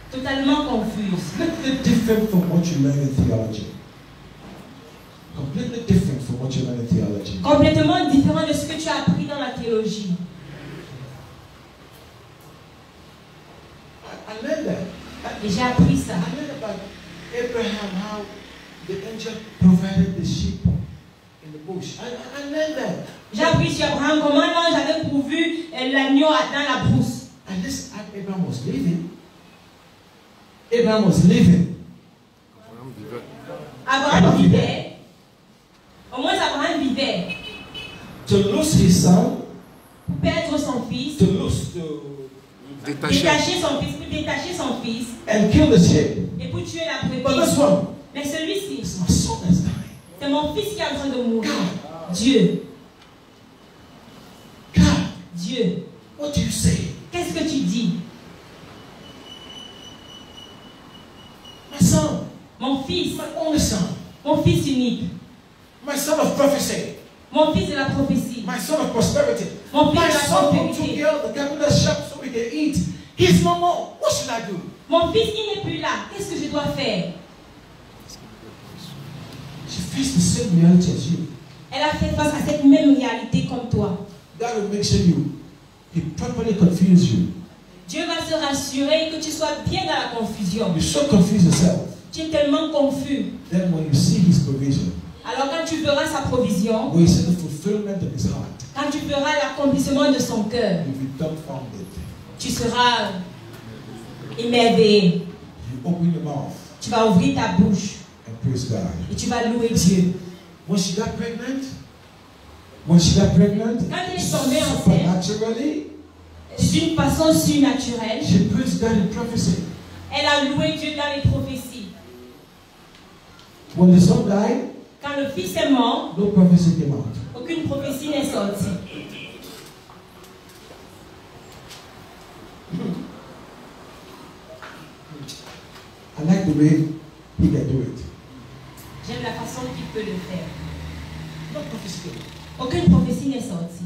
Totalement confuse. Completely different from what you learn in theology. Completely different from what you learn in theology. Complètement différent de ce que tu as appris dans la théologie. I learned that. Et j'ai appris ça. I learned about Abraham, how the angel provided the sheep in the bush. I learned that. J'ai appris sur Abraham comment l'ange avait pourvu l'agneau dans la brousse. And this Abraham was living. Abraham was living. Abraham vivait. Au moins Abraham vivait. To lose his son. Pour perdre son fils. To lose, to détacher son fils. Pour détacher son fils. And kill the sheep. Et pour tuer la But brebis. this one. Mais celui-ci. It's my son that's dying. C'est mon fils qui est en train de mourir. God. Dieu. God. Dieu. What do you say? Qu'est-ce que tu dis? My son. Mon fils. My only son. Mon fils unique. My son of prophecy. Mon fils de la prophétie. My son of prosperity. Mon fils My de la son who took prospérité. care of the capital shop so we can eat. He's no more. What should I do? Mon fils, il n'est plus là. Qu'est-ce que je dois faire? She faced the same reality as you. Elle a fait face à cette même réalité comme toi. God will make sure He properly confuse you. Dieu va se rassurer que tu sois bien dans la confusion. You so confuse yourself. Tu es tellement confus. Then when you see His provision, Alors quand tu verras sa provision, when you see the fulfillment of His heart, quand tu verras l'accomplissement de son cœur, you'll be dumbfounded. tu seras émerveillé. You open your mouth Tu vas ouvrir ta bouche and praise God. et tu vas louer Dieu. When she got pregnant, Quand elle est tombée enceinte, supernaturally, d'une façon surnaturelle, she praised God in prophecy. elle a loué Dieu dans les prophéties. When the son died, Quand le fils est mort, no prophecy came out. aucune prophétie n'est sortie. I like the way he can do it. J'aime la façon qu'il peut le faire. No prophecy came out. Aucune prophétie n'est sortie.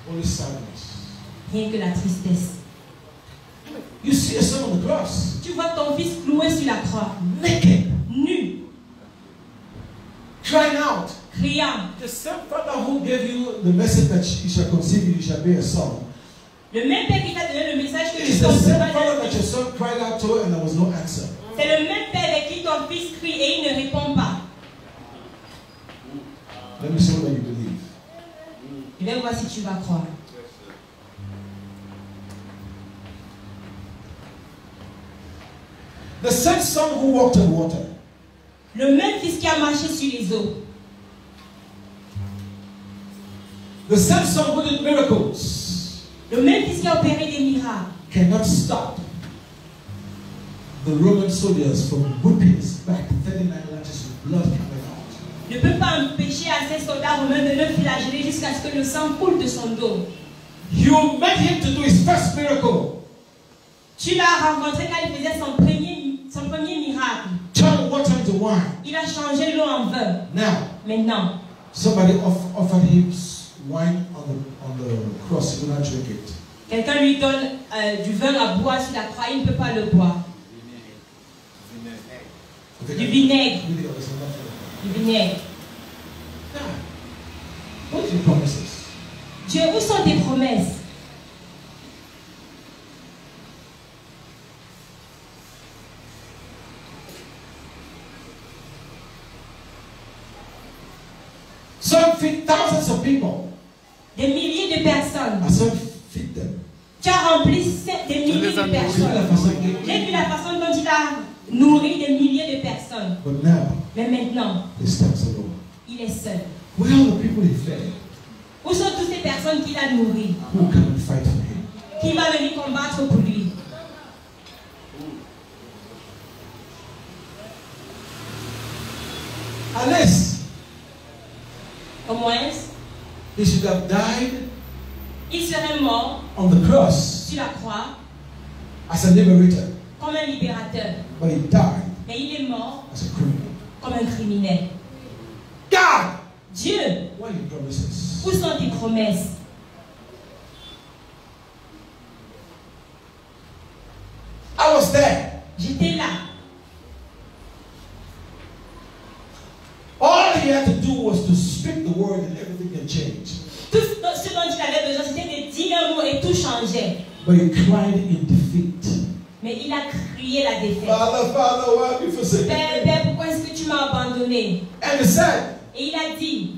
Only sadness. Rien que la tristesse. You see a son on the cross, Tu vois ton fils cloué sur la croix, naked, nu, crying out. criant. The same father who gave you the message that you shall conceive, you shall be a son. Le même père qui t'a donné le message que It's tu the same concevras father d'un that your fils. son cried out to and there was no answer. C'est le même père avec qui ton fils crie et il ne répond pas. Let me see whether you believe. Je vais voir si tu vas croire. The same son who walked on water. Le même fils qui a marché sur les eaux. The same son who did miracles Le même fils qui a opéré des miracles. cannot stop the Roman soldiers from whipping his back 39 lashes with blood coming out. Ne peut pas empêcher à ces soldats romains de le flageller jusqu'à ce que le sang coule de son dos. You met him to do his first miracle. Tu l'as rencontré quand il faisait son premier miracle. Turn water into wine. Il a changé l'eau en vin. Now, Maintenant, somebody offered him wine on the cross. He would not drink it. quelqu'un lui donne du vin à boire sur la croix, il ne peut pas le boire. Du vinaigre. Du vinaigre. What are your promises? Dieu, où sont tes promesses? Some feed thousands of people. Des milliers de personnes. And some feed them. Tu as rempli des milliers de personnes. J'ai vu la façon dont il a nourri des milliers de personnes. Mais maintenant, il est seul. Where are the people he fed? Où sont toutes ces personnes qu'il a nourries? Who can fight for him? Qui va venir combattre pour lui? Unless Au moins, he should have died il serait mort on the cross sur la croix as a liberator, comme un libérateur. but he died Mais il est mort as a criminal. comme un criminel. God, Dieu, what are your promises? où sont tes promesses? I was there. J'étais là. All he had to do was to speak the word and everything can change. Tout ce dont il avait besoin, c'était de dire un mot et tout changeait. But he cried in defeat. Mais il a crié la défaite. Father, Father, why have you forsaken Père, me? Père, pourquoi est-ce que tu m'as abandonné? And he said Et il a dit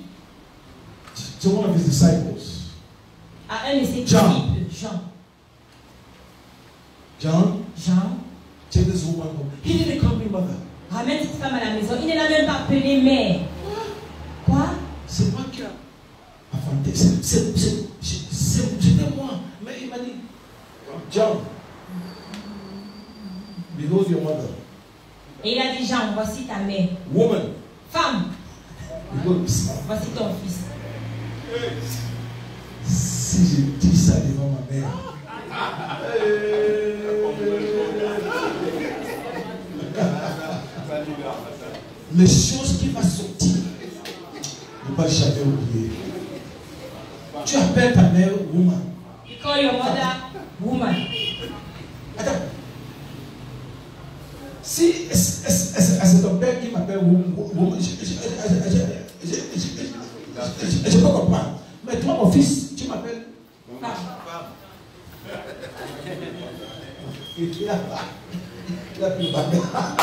to one of his disciples, à un de ses Jean. disciples, John, take this woman home. He didn't call me mother. ramène cette femme à la maison. Il ne l'a même pas appelée mère. Quoi? C'est moi qui a inventé. C'était moi. Mais il m'a dit, John, behold your mother. Et il a dit, Jean, voici ta mère. Woman, Femme, behold your son. voici ton fils. Si je dis ça devant ma mère, les choses qui vont sortir, ne pas jamais oublier. Tu appelles ta mère woman. You call your mother woman. Attends. Si c'est ton père qui m'appelle woman, je peux comprendre. Mais toi, mon fils, tu m'appelles Femme. Il a pris ma mère.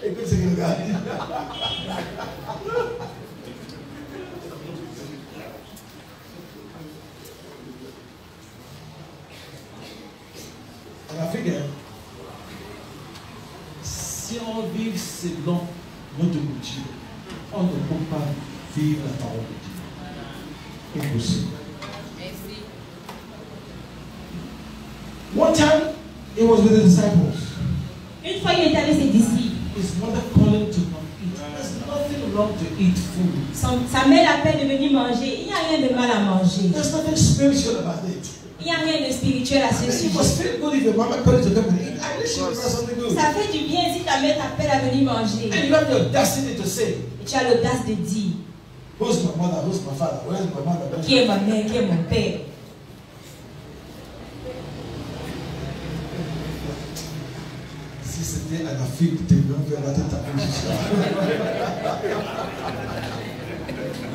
Écoute ce qu'il regarde. En Afrique, si on vit selon notre culture, on ne peut pas vivre la parole de Dieu. Impossible. One time, he was with the disciples. Une fois, il est avec ses disciples. His mother called him to come eat. There's nothing wrong to eat food. Sa mère l'appelle de venir manger. Il n'y a rien de mal à manger. There's nothing spiritual about it. Il n'y a rien de spirituel à ce It sujet. must feel good if your mama calls you to come and eat. I wish she would have something good. Ça fait du bien si ta mère t'appelle à venir manger. And you have the audacity to say, Et tu as l'audace de dire, who's my mother, who's my father, where's my mother? qui est ma mère, qui est mon père. Si c'était en Afrique, tu devrais faire la tête à bouche.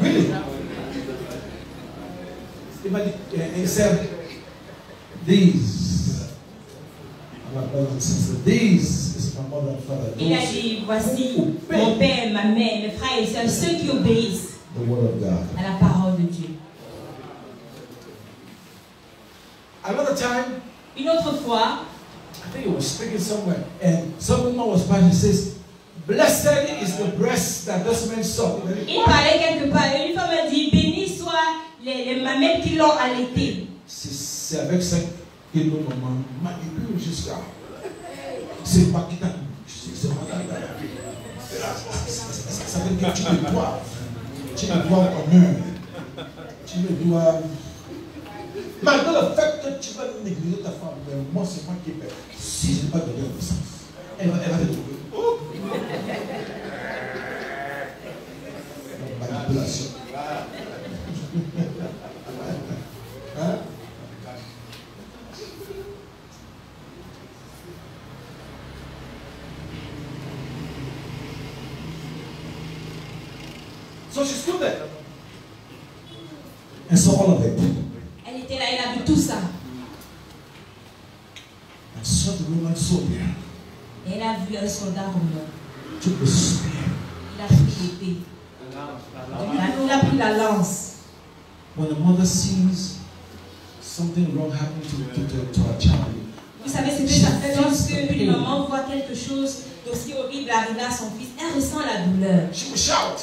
Really? He said, these are my brothers and sisters. These is my mother and father. Il a dit, voici mon père, ma mère, mes frères et sœurs, ceux qui obéissent The word of God. à la parole de Dieu. Another time, Une autre fois, I think he was speaking somewhere, and some woman was passing. He says, "Blessed is the breast that this man sucked." il parlait quelque part. Et une femme a dit, béni soient les mamelles qui l'ont allaité. C'est avec ça que nos mamans manipulent jusqu'à. C'est pas qui t'a. C'est pas ça veut dire que tu le dois. Tu le dois en honneur. Tu le dois. Malgré le fait que tu vas négliger ta femme, mais moi c'est moi qui paie. Si je n'ai pas donné de sens, elle va te trouver. Manipulation. Hein? So she stood there and saw all of it. Elle était là, elle a vu tout ça. And saw the Roman soldier Et elle a vu un soldat romain. took the spear. Il a pris l'épée. Il a pris la lance. When a mother sees something wrong happened to our child. Vous savez ce que ça fait lorsque une maman voit quelque chose d'aussi horrible arriver à son fils. Elle ressent la douleur. She would shout.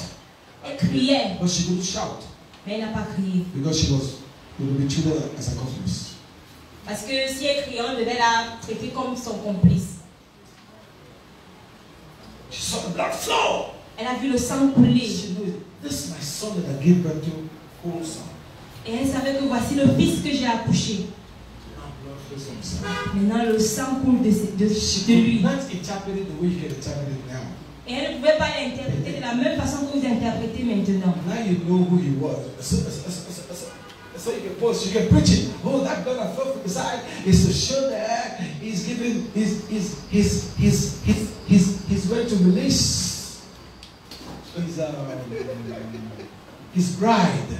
Elle criait. But she wouldn't shout. Mais elle n'a pas crié. Because she was be treated as a complice. Parce que si elle criait, on devait la traiter comme son complice. She saw the blood flow. Elle a vu le sang couler. She knew, this is my son that I gave birth to, whole son. Et elle savait que voici le fils que j'ai accouché. Maintenant le sang coule de lui. Et elle ne pouvait pas l'interpréter de la même façon que vous interprétez maintenant. Now you know who he was. So you can preach it. Oh, that blood that flowed from the side is to show that he's given he's ready to release his bride.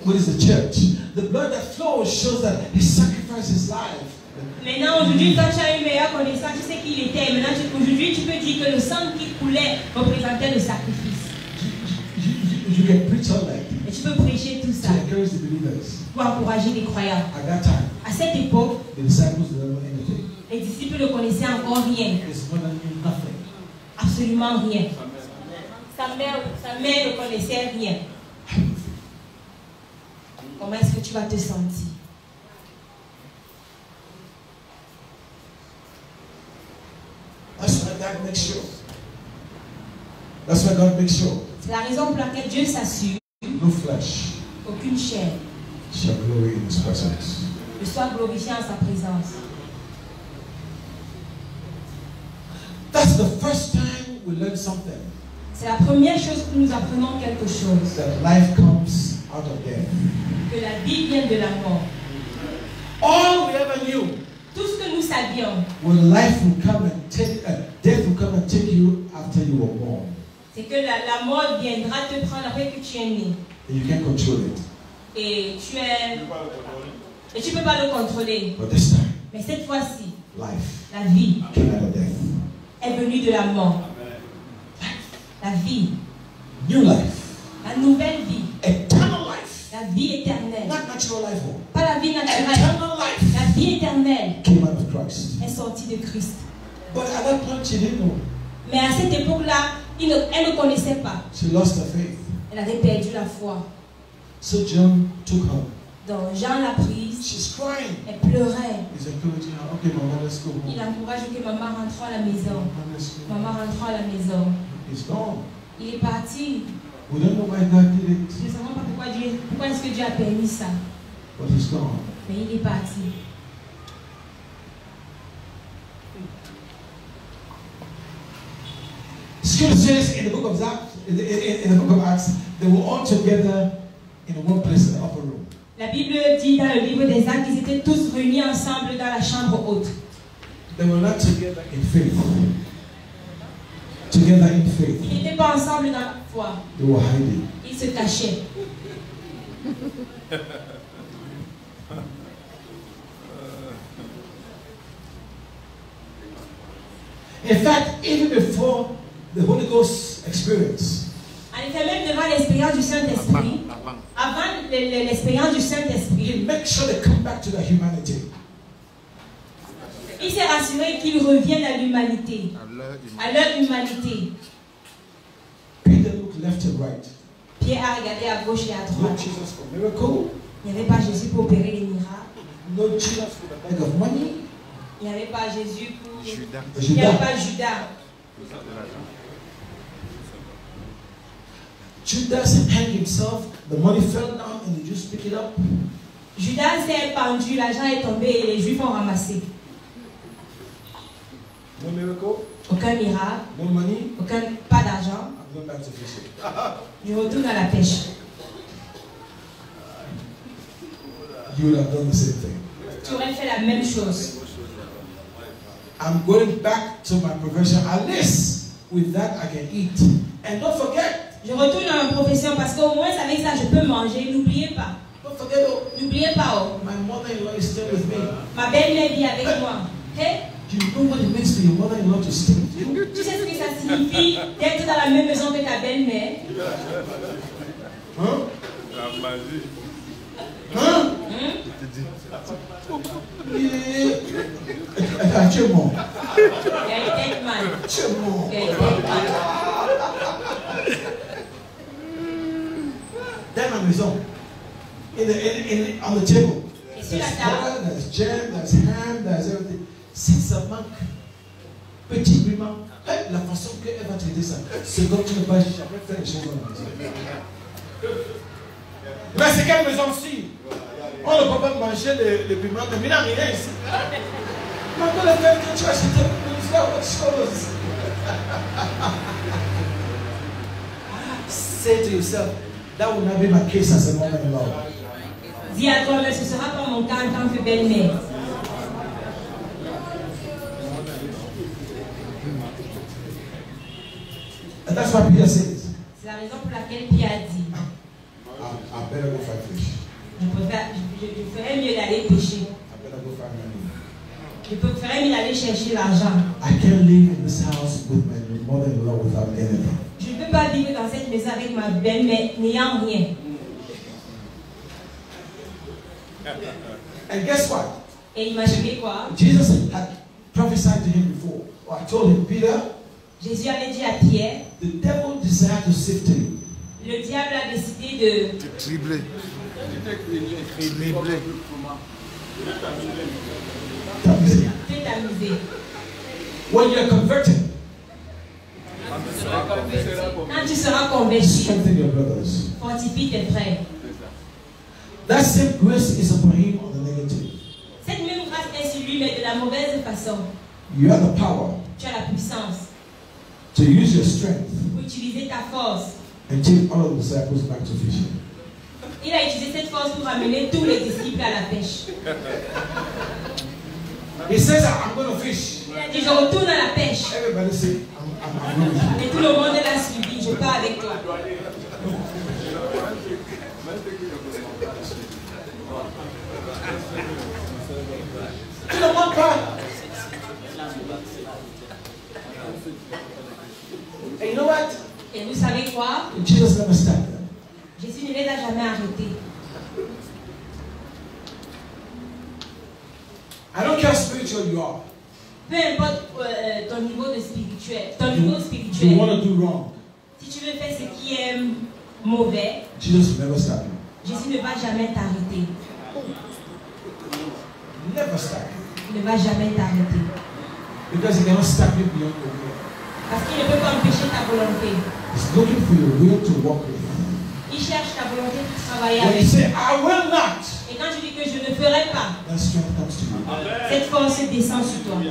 What is the church? The blood that flows shows that he sacrificed his life. Maintenant, aujourd'hui, quand tu as une meilleure connaissance, tu sais qui il était. Maintenant, aujourd'hui, tu peux dire que le sang qui coulait représentait le sacrifice. You can preach all that. Et tu peux prêcher tout ça pour encourager les croyants. At that time, à cette époque, the disciples didn't know anything. Les disciples ne connaissaient encore rien. Absolument rien. Sa mère ne connaissait rien. Comment est-ce que tu vas te sentir? That's why God makes sure. That's why God makes sure. C'est la raison pour laquelle Dieu s'assure. No flesh. Aucune chair. Shall glory in His presence. Ne soit glorifié en sa présence. That's the first time we learn something. C'est la première chose que nous apprenons quelque chose. That life comes out of death. Que la vie vient de la mort. All we ever knew. Tout ce que nous savions. When life will come and take, death will come and take you after you were born. C'est que la mort viendra te prendre après que tu es né. And you can't control it. Et tu peux pas le contrôler. But this time. Mais cette fois-ci. Life. La vie. Came out of death. Est venue de la mort. La vie. New life. La nouvelle vie. Eternal life. La vie éternelle. Not natural life. Pas la vie naturelle. Eternal life. La vie éternelle. Came out of Christ. Est sortie de Christ. But at that point she didn't know. Mais à cette époque-là, elle ne connaissait pas. She lost her faith. Elle avait perdu la foi. So John took her. Donc Jean l'a prise. She's crying. Elle pleurait. He's encouraging her. Okay, Mama, let's go home. Il encourage que maman rentre à la maison. Maman rentre à la maison. He's gone. Il est parti. We don't know why God did it. Je ne sais pas pourquoi est-ce que Dieu a permis ça. But he's gone. Mais il est parti. Scripture says in the book of Acts, in the book of Acts, they were all together in one place in the upper room. La Bible dit dans le livre des Actes qu'ils étaient tous réunis ensemble dans la chambre haute. They were not together in faith. Together in faith. Ils n'étaient pas ensemble dans la foi. They were hiding. Ils se cachaient. In fact, even before the Holy Ghost experience, En effet, même devant l'expérience du Saint-Esprit, avant l'expérience du Saint-Esprit, He makes sure they come back to their humanity. il s'est assuré qu'ils reviennent à l'humanité, à leur humanité. Peter looked left and right. Pierre a regardé à gauche et à No droite. Jesus for miracle. Il n'y avait pas Jésus pour opérer les miracles. No Jesus for the bag of money. Il n'y avait pas Jésus pour... Judas. Il n'y avait pas Judas. Judas hanged himself. The money fell down and the Jews picked it up. Judas s'est pendu, l'argent est tombé et les Juifs ont ramassé. No miracle. Aucun miracle, No money. pas d'argent. I'm going back to fishing. Je retourne à la pêche. You would have done the same thing. Tu aurais fait la même chose. I'm going back to my profession. At least with that I can eat. And don't forget. Je retourne à ma profession parce qu'au moins avec ça je peux manger. N'oubliez pas. Don't forget. N'oubliez pas. Oh. My mother-in-law is still with me. Ma belle-mère vit avec moi. Hey? Do you know what it means for your mother-in-law to stay with you? Tu sais ce que ça signifie d'être dans la même maison que ta belle-mère? Huh? La magie. Huh? te dis. Tu es mort. Tu es mort. Dans la maison, on the table, there's jam, there's ham, there's everything. Si ça manque, petit lui manque, la façon qu'elle va traiter ça, c'est comme tu ne vas jamais faire les choses dans la maison. Mais c'est quelle maison-ci? On ne peut pas manger le piment, mais il n'y a rien ici. Maintenant, le fait que tu as acheté, tu fais autre chose. Say to yourself, that will not be my case as a mother-in-law. Dis à toi, mais ce sera pas mon cas en tant que belle-mère. And that's what Peter says. C'est la raison pour laquelle Pierre a dit. I better go find fish. Je ferais mieux d'aller pêcher. I better go find money. Je ferais mieux d'aller chercher l'argent. I can't live in this house with my mother-in-law without anything. Je ne peux pas vivre dans cette maison avec ma belle-mère n'ayant rien. And guess what? Et imaginez quoi? Jesus had prophesied to him before. Or I told him, Peter, Jésus avait dit à Pierre, the devil desired to sift you. le diable a décidé de Tribler. T'amuser. t'amuser. When you're converted, Quand tu seras converti, strengthen your brothers. fortifie tes frères. That same grace is upon him on the negative. Cette même grâce est sur lui, mais de la mauvaise façon. You have the power Tu as la puissance to use your strength pour utiliser ta force. and take all of the disciples back to fishing. Il a utilisé cette force pour amener tous les disciples à la pêche. He says, I'm going to fish. Il a dit, je retourne à la pêche. Everybody say, I'm going with you. Et tout le monde l'a suivi. Je pars avec toi. Tu ne manques pas. And you know what? Et vous savez quoi? Jesus never stopped them. Jésus ne les a jamais arrêtés. I don't care how spiritual you are. Peu importe ton niveau de spirituel, ton niveau You spirituel. want to do wrong. Si tu veux faire ce qui est mauvais, Jesus will never stop you. Jésus ne va jamais t'arrêter. Never stop you. Il ne va jamais t'arrêter. Because he cannot stop you beyond your will. Parce qu'il ne peut pas empêcher ta volonté. He's looking for your will to walk with him. Il cherche ta volonté pour travailler When avec you lui. say, I will not, Et quand tu dis que je ne ferai pas, that strength comes to you. cette force descend sur toi.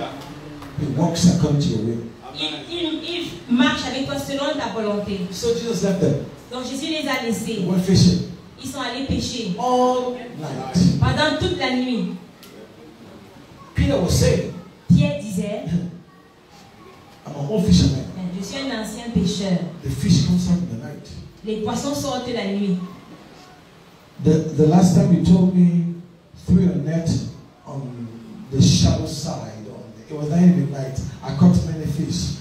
He walks according to your will. Il marche avec toi selon ta volonté. So Jesus left them. Donc Jésus les a They laissés. went fishing Ils sont allés pêcher all night. pendant toute la nuit. Peter was saying, Pierre disait, I'm an old fisherman. je suis un ancien pêcheur. The fish comes out in the night. Les poissons sortent la nuit. The last time you told me, threw a net on the shallow side. It was not even night. I caught many fish.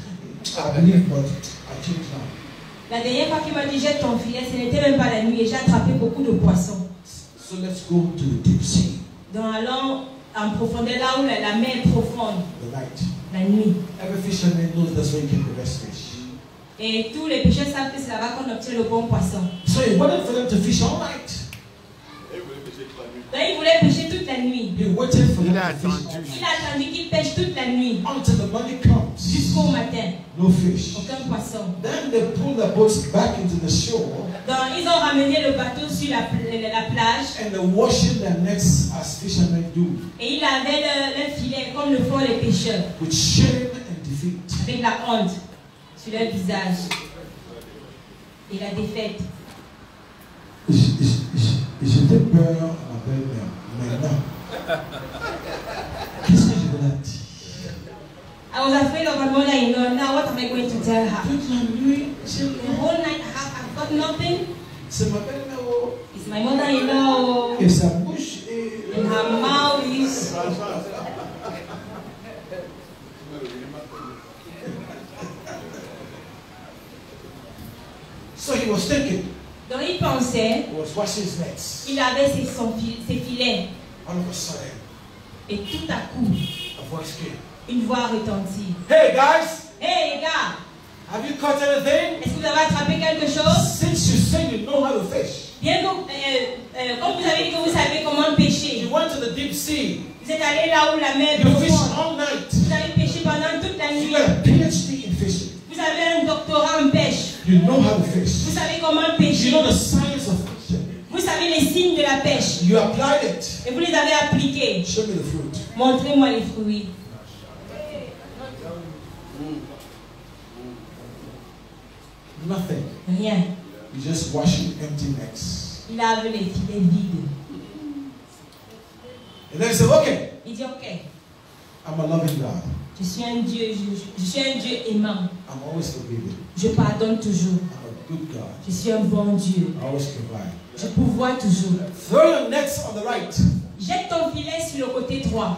I believe, but I changed now. La dernière fois qu'il m'a dit jette ton filet, ce n'était même pas la nuit et j'ai attrapé beaucoup de poissons. So let's go to the deep sea. Donc allons en profondeur là où la mer est profonde, The night. la nuit. Every fisherman knows that's where you get the best fish. Et tous les pêcheurs savent que c'est là-bas qu'on obtient le bon poisson. So he wanted for them to fish all night. Donc il voulait pêcher toute la nuit. He waited for them Il a to fish attendu. Il a attendu qu'il pêche toute la nuit until the money comes. jusqu'au matin. No fish. Aucun poisson. Then they pull their boats back into the shore Donc ils ont ramené le bateau sur la plage and they're washing their nets as fishermen do, et il avait le filet comme le font les pêcheurs, with shame and defeat. avec la honte sur leur visage et la défaite. J'étais peur à ma belle-mère. Maintenant, qu'est-ce que je vais la dire? I was afraid of my mother-in-law. Now what am I going to tell her? Toute la nuit, The whole night I've got nothing. c'est ma belle-mère. Oh. It's my mother-in-law. Et sa bouche est... And her mouth is... So he was thinking, Donc il pensait, he was washing his nets. il avait ses filets. All of a sudden, Et tout à coup, a voice came. une voix retentit. Hey guys, Hey les gars, have you caught anything? est-ce que vous avez attrapé quelque chose? Since you say you know how to fish, Bien que, comme vous avez dit que vous savez comment pêcher, you went to the deep sea, vous êtes allé là où la mer est you fished profonde. all night, Vous avez pêché pendant toute la you nuit. got a PhD in fishing, Vous avez un doctorat en pêche. you know how to Vous fish, savez comment you pêcher. know the science of fishing, Vous savez les signes de la pêche. you applied it. Et vous les avez appliqués. Show me the fruit. Montrez-moi les fruits. Nothing. Rien. You just washing empty nets. Il lave les filets vides. And then he said, okay, Il dit ok, I'm a loving God. je suis un Dieu, je suis un Dieu aimant. I'm always forgiving. Je pardonne toujours. I'm a good God. Je suis un bon Dieu. I always provide. Je pourvois toujours. Throw your nets on the right. Jette ton filet sur le côté droit.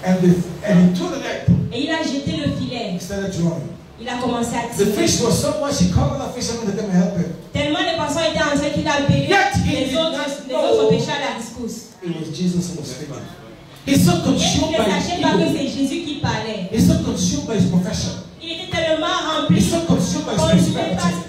And he threw the net. Et il a jeté le filet. He started drawing. Il a commencé à The tirer. fish was so much, he called another fisherman to come and help him. Tellement les poissons étaient en train qu'il a appelé Yet he les did not autres know. pêcheurs à la rescousse. It was Jesus who was speaking. He's so Et il consumed ne by sachait pas que his ego. c'est Jésus qui parlait. He's so consumed by his profession. Il était tellement rempli, He's so consumed by his consumé par prosperity.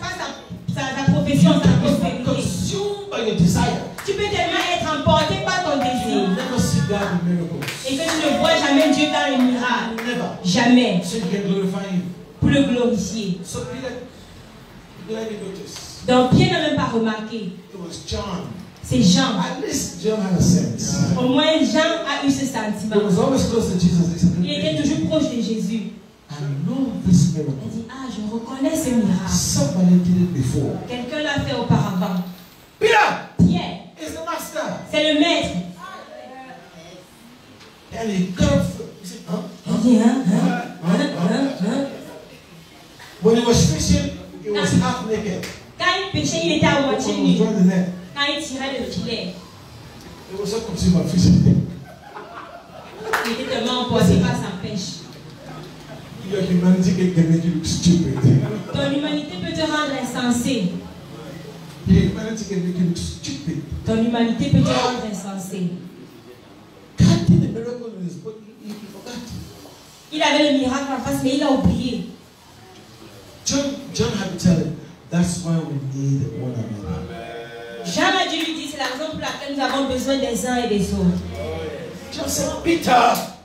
sa profession, sa He's so prospérité. consumed by your desire. Tu peux tellement être emporté par ton You désir will never see God in miracles. et que tu ne vois jamais Dieu dans les miracles. Never. Jamais. So you can glorify him. Pour le glorifier. So Peter didn't notice. Donc Pierre n'a même pas remarqué. It was John. C'est Jean. At least John had a sense. Au moins Jean a eu ce He sentiment. was always close to Jesus. He said, Il était toujours proche de Jésus. I know this Il miracle. dit, ah, je reconnais ce miracle. Somebody did it before. Quelqu'un l'a fait auparavant. Peter Pierre, is the master. c'est le maître. And he got he said, huh? Il dit, hein? When he was fishing, he was half naked. Quand il pêchait, il était à moitié When he nu. was drawing the net, Quand il tirait le filet, he was so consumed by fishing. il était tellement emporté par sa pêche. Your humanity can make you look stupid. Ton humanité peut te rendre insensé. Your humanity can make you look stupid. Ton humanité peut te rendre insensé. God did a miracle in his book. He forgot. Il avait le miracle en face, mais il a oublié. John had to tell him, that's why we need one another. Jean a dû lui dire, c'est la raison pour laquelle nous avons besoin des uns et des autres. John said, Peter,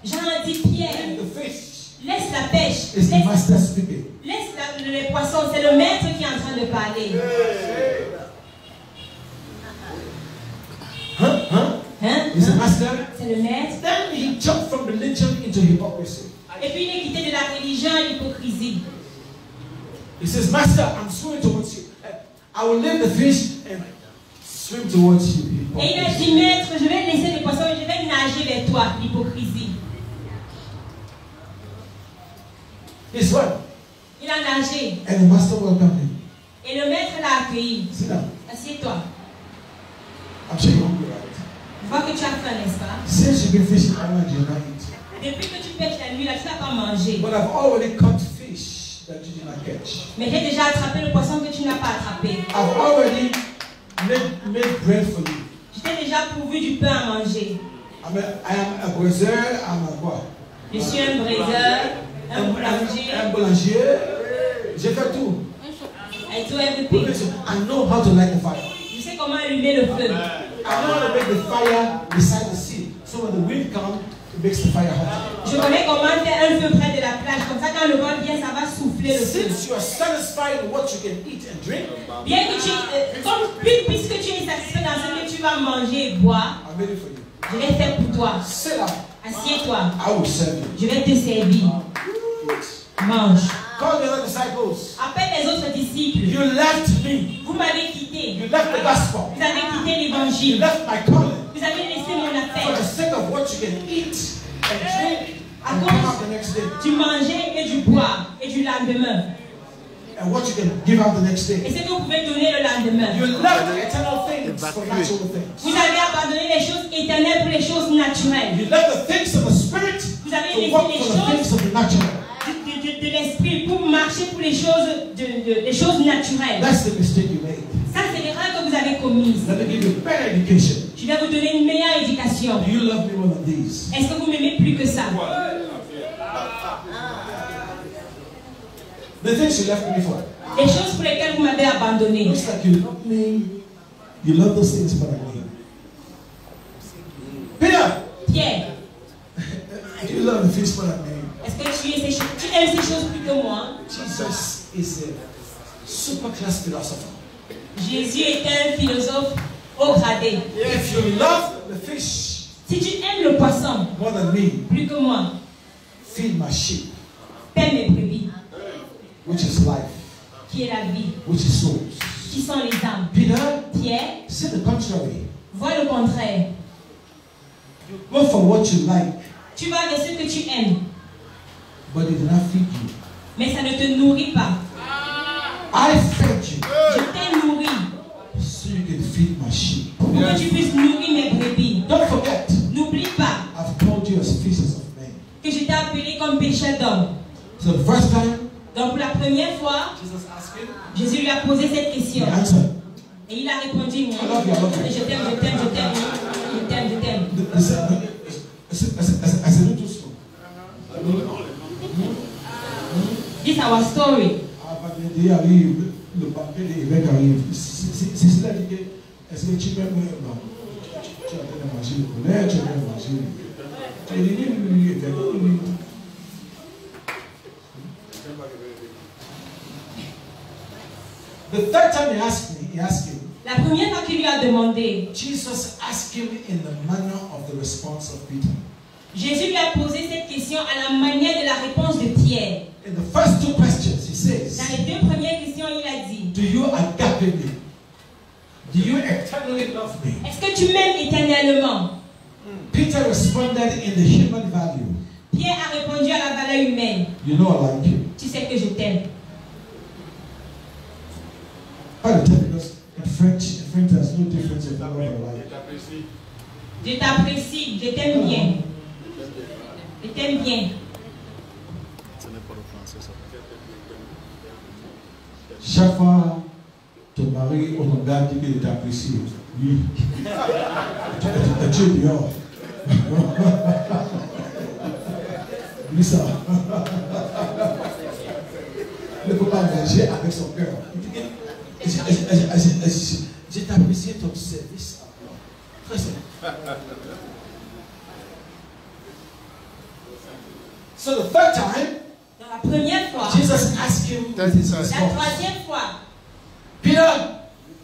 Jean a dit, Pierre, the fish laisse la pêche, is the master speaking. laisse les poissons, c'est le maître qui est en train de parler. He's the master. C'est le maître. Then he jumped from religion into hypocrisy. Et puis il est quitté de la religion à l'hypocrisie. He says, Master, I'm swimming towards you. I will leave the fish and swim towards you. Et il a dit, maître, je vais laisser les poissons et je vais nager vers toi, l'hypocrisie. He swam. Il a nagé. And the master welcomed him. Et le maître l'a accueilli. Sit down. Assieds-toi. I'm sure you're hungry, right? Je vois que tu as faim, n'est-ce pas? Since you've been fishing all night, you're not eating. Depuis que tu pêches la nuit, là, tu n'as pas mangé. But I've already caught fish that you did not catch. Mais j'ai déjà attrapé le poisson que tu n'as pas attrapé. I've already made bread for you. Je t'ai déjà pourvu du pain à manger. I am a brazier, I'm a what? Je suis un braiseur, un boulanger. Un boulanger. J'ai fait tout. I do everything. I know how to light the fire. Je sais comment allumer le feu. I know how to make the fire beside the sea. So when the wind comes, it makes the fire hot. Je connais comment faire un feu près de la plage. Comme ça, quand le vent vient, ça va souffler le feu. Since you are satisfied with what you can eat and drink, Bien que puisque tu es satisfait dans ce que tu vas manger et boire, I'm ready for you. je vais faire pour toi. Sit down. Assieds-toi. I will serve you. Je vais te servir. Mange. Call the other disciples. Appelle les autres disciples. You left me. Vous m'avez quitté. You left the gospel. Vous avez quitté You l'évangile. left my calling. Vous avez laissé mon For the affaire. sake of what you can eat and drink and come out the next day. Du manger et du boire et du lendemain. And what you can give out the next Et day. ce que vous pouvez donner le lendemain. You left the eternal things for natural things. Vous avez abandonné les choses éternelles pour les choses naturelles. You left the things of the spirit Vous avez to laissé work les for the things choses of the natural. de l'esprit pour marcher pour les choses, les choses naturelles. That's the mistake you made. Ça, c'est l'erreur que vous avez commise. Let me give you better education. Je vais vous donner une meilleure éducation. Do you love me more than these? Est-ce que vous m'aimez plus que ça? The things you left me for. Les choses pour lesquelles vous m'avez abandonné. Looks like you love me. You love those things more than me. Peter. Pierre. You love the fish more than me. Est-ce que tu aimes ces choses plus que moi? Jesus is a super class philosopher. Jésus est un philosophe haut gradé. If you love the fish si tu aimes le poisson more than me, plus que moi, feed my sheep, paie mes brebis, which is life, qui est la vie, which is souls, qui sont les âmes. Peter, Pierre, say the contrary. Vois le contraire. You go for what you like. Tu vas vers ce que tu aimes. But it did not feed you. Mais ça ne te nourrit pas. I fed you. Je t'ai nourri. So you can feed my sheep. Pour que tu puisses nourrir mes brebis. Don't forget. N'oublie pas. I've called you as fishers of men. Que je t'ai appelé comme pécheur d'hommes. So the first time. Donc pour la première fois, Jésus lui a posé cette question. Et il a répondu, moi, je t'aime, je t'aime, je t'aime, je t'aime, je t'aime. This is our story. Le papier de l'évêque arrive. C'est cela qui dit, est-ce que tu m'aimes? Tu as bien mangé le poulet, tu as bien mangé. Tu as dit, oui. The third time he asked him. La première fois qu'il lui a demandé. Jesus asked him in the manner of the response of Peter. Jésus lui a posé cette question à la manière de la réponse de Pierre. In the first two questions, he says. Dans les deux premières questions, il a dit. Do you agape me? Do you eternally love me? Est-ce que tu m'aimes éternellement? Peter responded in the human value. Pierre a répondu à la valeur humaine. You know I like you. Tu sais que je t'aime. I will tell you because in French there's no difference in love or like. Je t'apprécie, je t'aime bien. Je t'aime bien. Ce n'est pas le français ça. Chaque fois ton mari ou ton gars dit qu'il t'apprécie, oui. Tu es dehors. Lui ça. Il ne peut pas engager avec son cœur. J'ai apprécié ton service. Très simple. So the third time, dans la première fois, Jesus asked him, la troisième fois, Peter,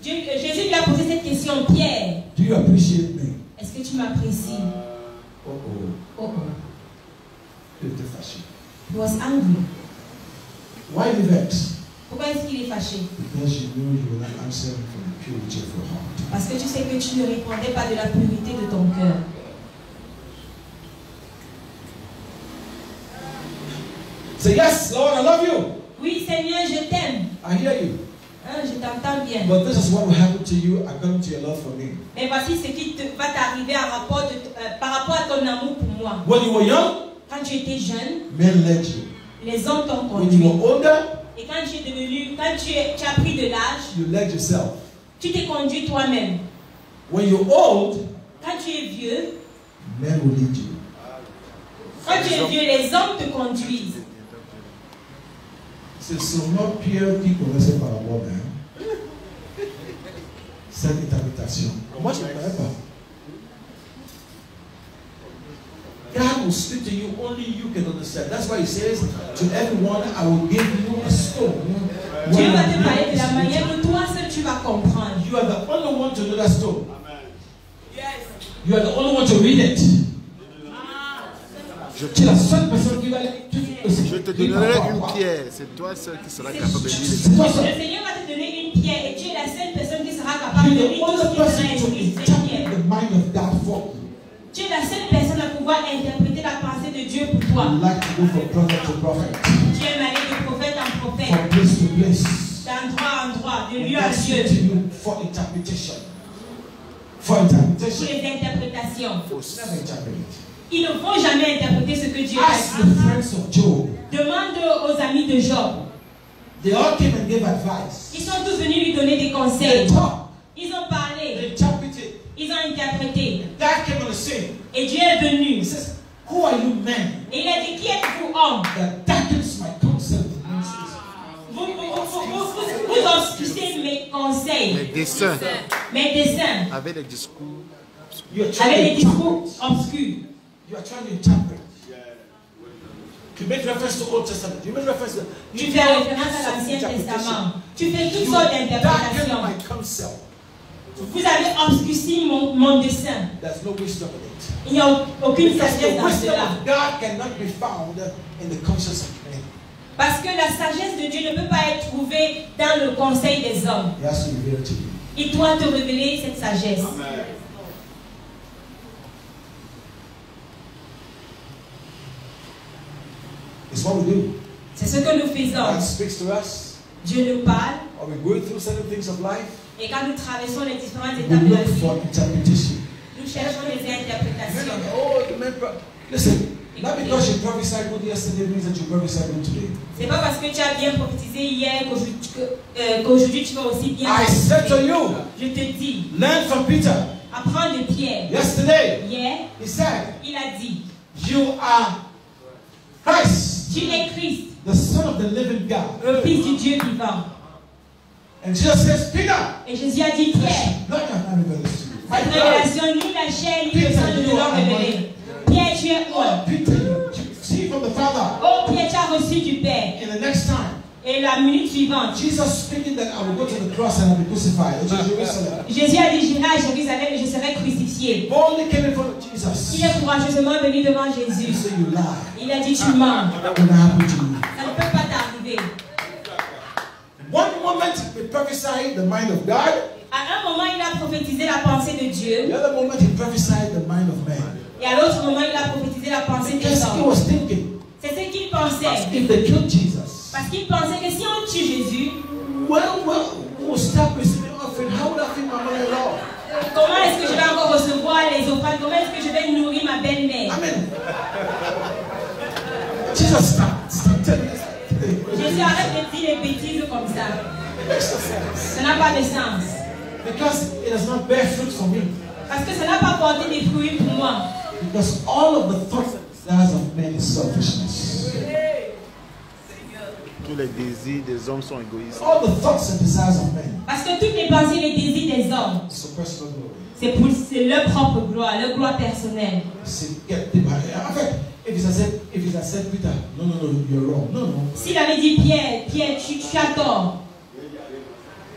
Jésus lui a posé cette question, Pierre. Do you appreciate me? Est-ce que tu m'apprécies? Oh. Il était fâché. He was angry. Why the vex? Pourquoi est-ce qu'il est fâché? Because you know you will not answer from the purity of your heart. Parce que tu sais que tu ne répondais pas de la pureté de ton cœur. Say yes, Lord, I love you. Oui, Seigneur, je t'aime. I hear you. Je t'entends bien. But this is what will happen to you according to your love for me. Mais voici ce qui va t'arriver par rapport à ton amour pour moi. When you were young, quand tu étais jeune, men led you. Les hommes t'ont When conduit. you were older, et quand tu as pris de l'âge, you led yourself. Tu t'es conduit toi-même. When you're old, quand tu es vieux, men will lead you. Quand tu es vieux, les hommes te conduisent. C'est seulement Pierre qui connaissait par rapport à cette interprétation. Moi, je ne connais pas. God will speak to you, only you can understand. That's why he says, to everyone, I will give you a stone. Dieu va te parler de la manière dont toi seul tu vas comprendre. You are the only one to know that stone. Yes. You are the only one to read it. Tu es la seule personne qui va lire. Je te donnerai une pierre. C'est toi seul qui seras capable de lire. Le Seigneur va te donner une pierre et tu es la seule personne qui sera capable de lire tout ce qui sera écrit. Tu es la seule personne à pouvoir interpréter la pensée de Dieu pour toi. Tu aimes aller de prophète en prophète, d'endroit en endroit, de lieu à lieu. Pour les interprétations. Ils ne vont jamais interpréter ce que Dieu Ask a the dit. friends of Job. Demande aux amis de Job. They all came and gave advice. Ils sont tous venus lui donner des They conseils. talked. Ils ont parlé. They interpreted. Ils ont interprété. God came on the scene. Et Dieu est venu. He says, who are you men Et il a dit, qui êtes-vous, homme? that darkens my counsel? Vous obscurcissez mes conseils. Mes desseins. Mes desseins. Avec les discours. You're Avec trying des to discours interpret. obscurs. You are trying to interpret. You make reference to Old Testament. You make reference to. Tu fais référence à l'Ancien Testament. Tu fais toutes sortes Darken d'interprétations. my counsel. Vous avez obscurci mon dessein. There's no wisdom in it. Il n'y a aucune Because sagesse the dans wisdom cela. of God cannot be found in the conscience of men. Parce que la sagesse de Dieu ne peut pas être trouvée dans le conseil des hommes. He has to reveal it to you. Il doit te révéler cette sagesse. Amen. It's what we do. C'est ce que nous faisons. God speaks to us, Dieu nous parle. or we're going through certain things of life. Et quand nous traversons les différentes We étapes de la look vie, for interpretation. nous cherchons les Men interprétations. are, oh, the men listen, not because you prophesied good yesterday means that you prophesy good today. C'est pas parce que tu as bien prophétisé hier qu'aujourd'hui tu vas aussi bien I said to prophétiser. you, Je te dis, learn from Peter. apprends de Pierre. Yesterday, Hier, he said, il a dit, you are Christ, tu es Christ, the Son of the living God. le Fils du Dieu vivant. And Jesus says, Peter, Et Jésus a dit, Pierre, God has not revealed this to you. My cette God. révélation, ni la chair, ni le sang ne te l'ont révélé. Pierre, tu es Oh, un. Peter, you see from the Father. Oh, Pierre, tu as reçu du Père. In the next time, Et la minute suivante, Jesus speaking that I will go to the cross and I will be crucified to Jerusalem. Jésus a dit, j'irai à Jérusalem et je serai crucifié. Boldly came in front of Jesus. Il est courageusement venu devant He Jésus. said, you lie. Il a dit, tu mens. That will not happen to you. Ça ne peut pas t'arriver. One moment he prophesied the mind of God. À un moment, il a prophétisé la pensée de Dieu. The other moment he prophesied the mind of man. Et à l'autre moment, il a prophétisé la pensée des Because he hommes. was thinking, C'est ce qu'il pensait. if they killed Jesus, Parce qu'il pensait que si on tue Jésus, we'll stop receiving offering. How would I feed my mother-in-law? comment est-ce que je vais encore recevoir les offrandes? Comment est-ce que je vais nourrir ma belle-mère? Amen. Jesus, stop telling us. Jésus, arrête de dire les bêtises comme ça. It makes no sense. Ça n'a pas de sens. Because it does not bear fruit for me. Parce que ça n'a pas porté des fruits pour moi. Because all of the thoughts and desires of men is selfishness. Tous les désirs des hommes sont égoïstes. All the thoughts and desires of men. Parce que toutes les pensées et les désirs des hommes, It's a personal glory. c'est leur propre gloire, leur gloire personnelle. See, get the in fact, if it's a said Peter, no, you're wrong. No. S'il avait dit Pierre, tu as tort.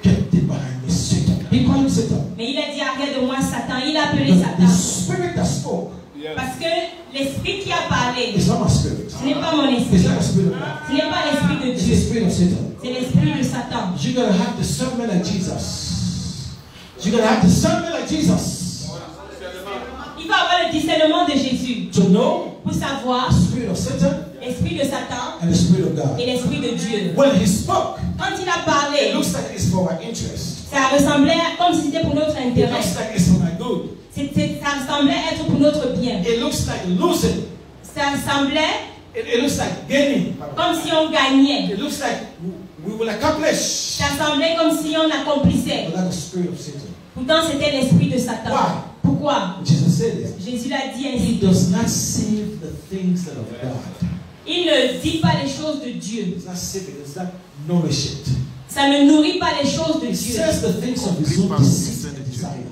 Get thee behind me, Satan. He called him Satan. Mais il a dit arrête de moi Satan, il a appelé The Satan. spirit that spoke Parce que l'esprit qui a parlé, is not my spirit. ce n'est pas mon It's esprit. not the spirit of God. Ce n'est pas l'esprit de It's the Dieu. spirit of Satan. C'est l'esprit de Satan. You gotta have discernment like Jesus. You gotta have discernment like Jesus. Il va avoir le discernement de Jésus To know pour savoir the spirit of Satan l'esprit de Satan and the spirit of God. et l'esprit de Dieu. When he spoke, Quand il a parlé, it looks like it's for my interest. ça ressemblait comme si c'était pour notre It intérêt. looks like it's for my good. Ça semblait être pour notre bien. It looks like losing. Ça semblait It looks like gaining. comme si on gagnait. It looks like we will accomplish. Ça semblait comme si on accomplissait. But that's the spirit of Satan. Pourtant, c'était l'esprit de Satan. Why? Pourquoi? Jesus said it. Jésus l'a dit He ainsi. does not save the things that of God. Il ne dit pas les choses de Dieu. He does not save it. He does not nourish it. Ça ne nourrit pas les choses de He Dieu. says the things of his own deceit and desire.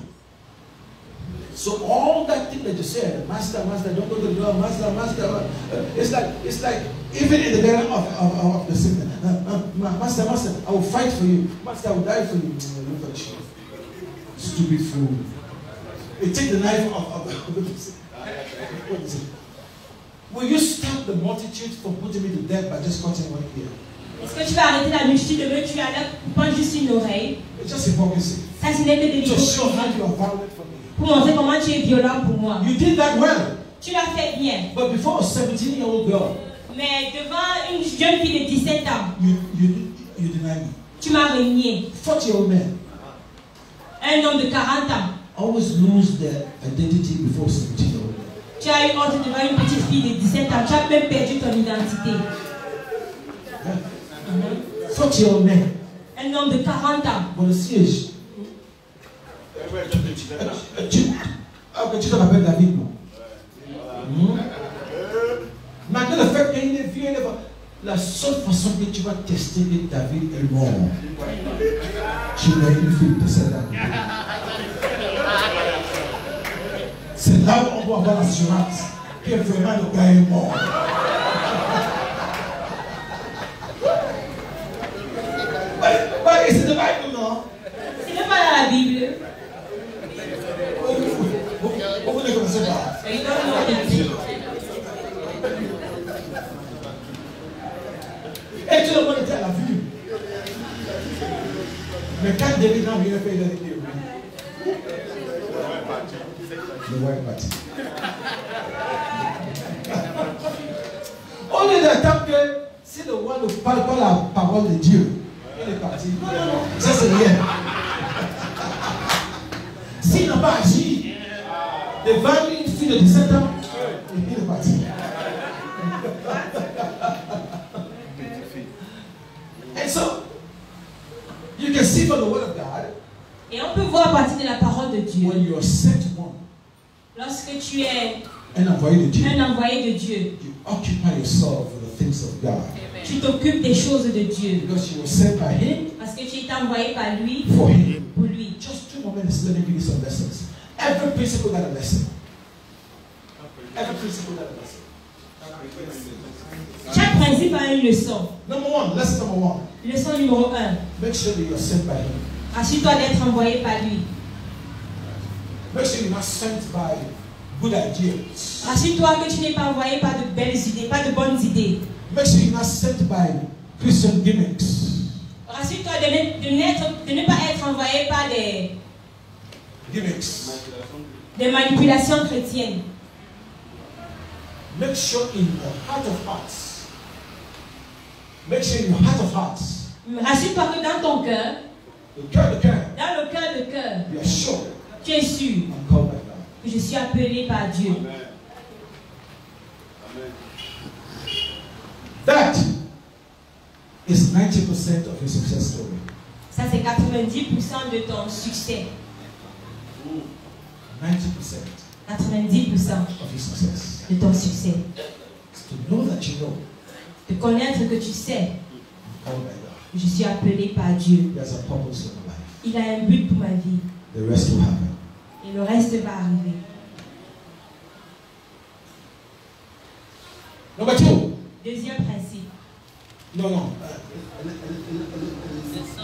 So all that thing that you said, master, don't go to the door, master, it's like even in the beginning of the sickness, master, I will fight for you, master, I will die for you. Look at you, stupid fool. You take the knife of what is it? Will you stop the multitude from putting me to death by just cutting one ear? Est-ce que tu vas arrêter la multitude de me tuer avec pas juste une oreille? It's just hypocrisy. Ça, ce n'est que de To show how l'hypocrisie. you are violent for me. Pour montrer comment tu es violent pour moi. You did that well. Tu l'as fait bien. But before a 17-year-old girl, Mais devant une jeune fille de 17 ans, you deny me. tu m'as renié. 40-year-old men Un homme de 40 ans. always lose their identity before 17-year-old men. Tu Tu as eu honte devant une petite fille de 17 ans. Tu as même perdu ton identité. Un homme de 40 ans. Bon, le siège. Tu te rappelles David, non? Malgré le fait qu'il est vieux, la seule façon que tu vas tester que David est mort, tu mets une fille de cette année. C'est là où on va avoir l'assurance que vraiment le gars est mort. C'est de Bible, non? C'est même pas dans la Bible. Vous ne connaissez pas? Et tout le monde était à la vue. Mais quand David n'a rien fait, il a dit oui. Le roi est parti. On est d'attendre que si le roi ne parle pas la parole de Dieu, il est parti. Non, non, non, ça c'est rien. S'il n'a pas agi devant une fille de 17 ans, il est parti. And so, you can see from the word of God. Et on peut voir à partir de la parole de Dieu. When you are sent one, lorsque tu es un envoyé de Dieu, you occupy yourself with the things of God. Tu t'occupes des choses de Dieu. Because you were sent by Him. Parce que tu es envoyé par lui. For Him. Pour lui. Just 2 moments. Let me give you some lessons. Every principle got a lesson. Every principle got a lesson. Chaque principe a une leçon. Number one, lesson number one. Leçon numéro 1. Make sure that you are sent by Him. Assure-toi d'être envoyé par lui. Make sure you're not sent by good ideas. Assure-toi que tu n'es pas envoyé par de belles idées, pas de bonnes idées. Make sure you're not sent by Christian gimmicks. Assure-toi de ne pas être envoyé par des gimmicks, des manipulations chrétiennes. Make sure in your heart of hearts. Make sure in your heart of hearts. Assure-toi que dans ton cœur, dans le cœur de cœur, you are sure, tu es sûr I'm called by God. Que je suis appelé par Dieu. Amen. Amen. That is 90% of your success story. Ça c'est 90% de ton succès. 90% 90% of your success. De ton succès. To know that you know. De connaître que tu sais. I'm called by God. Je suis appelé par Dieu. There's a purpose in my life. Il a un but pour ma vie. The rest will happen. Et le reste va arriver. Number 2. Deuxième principe. Non.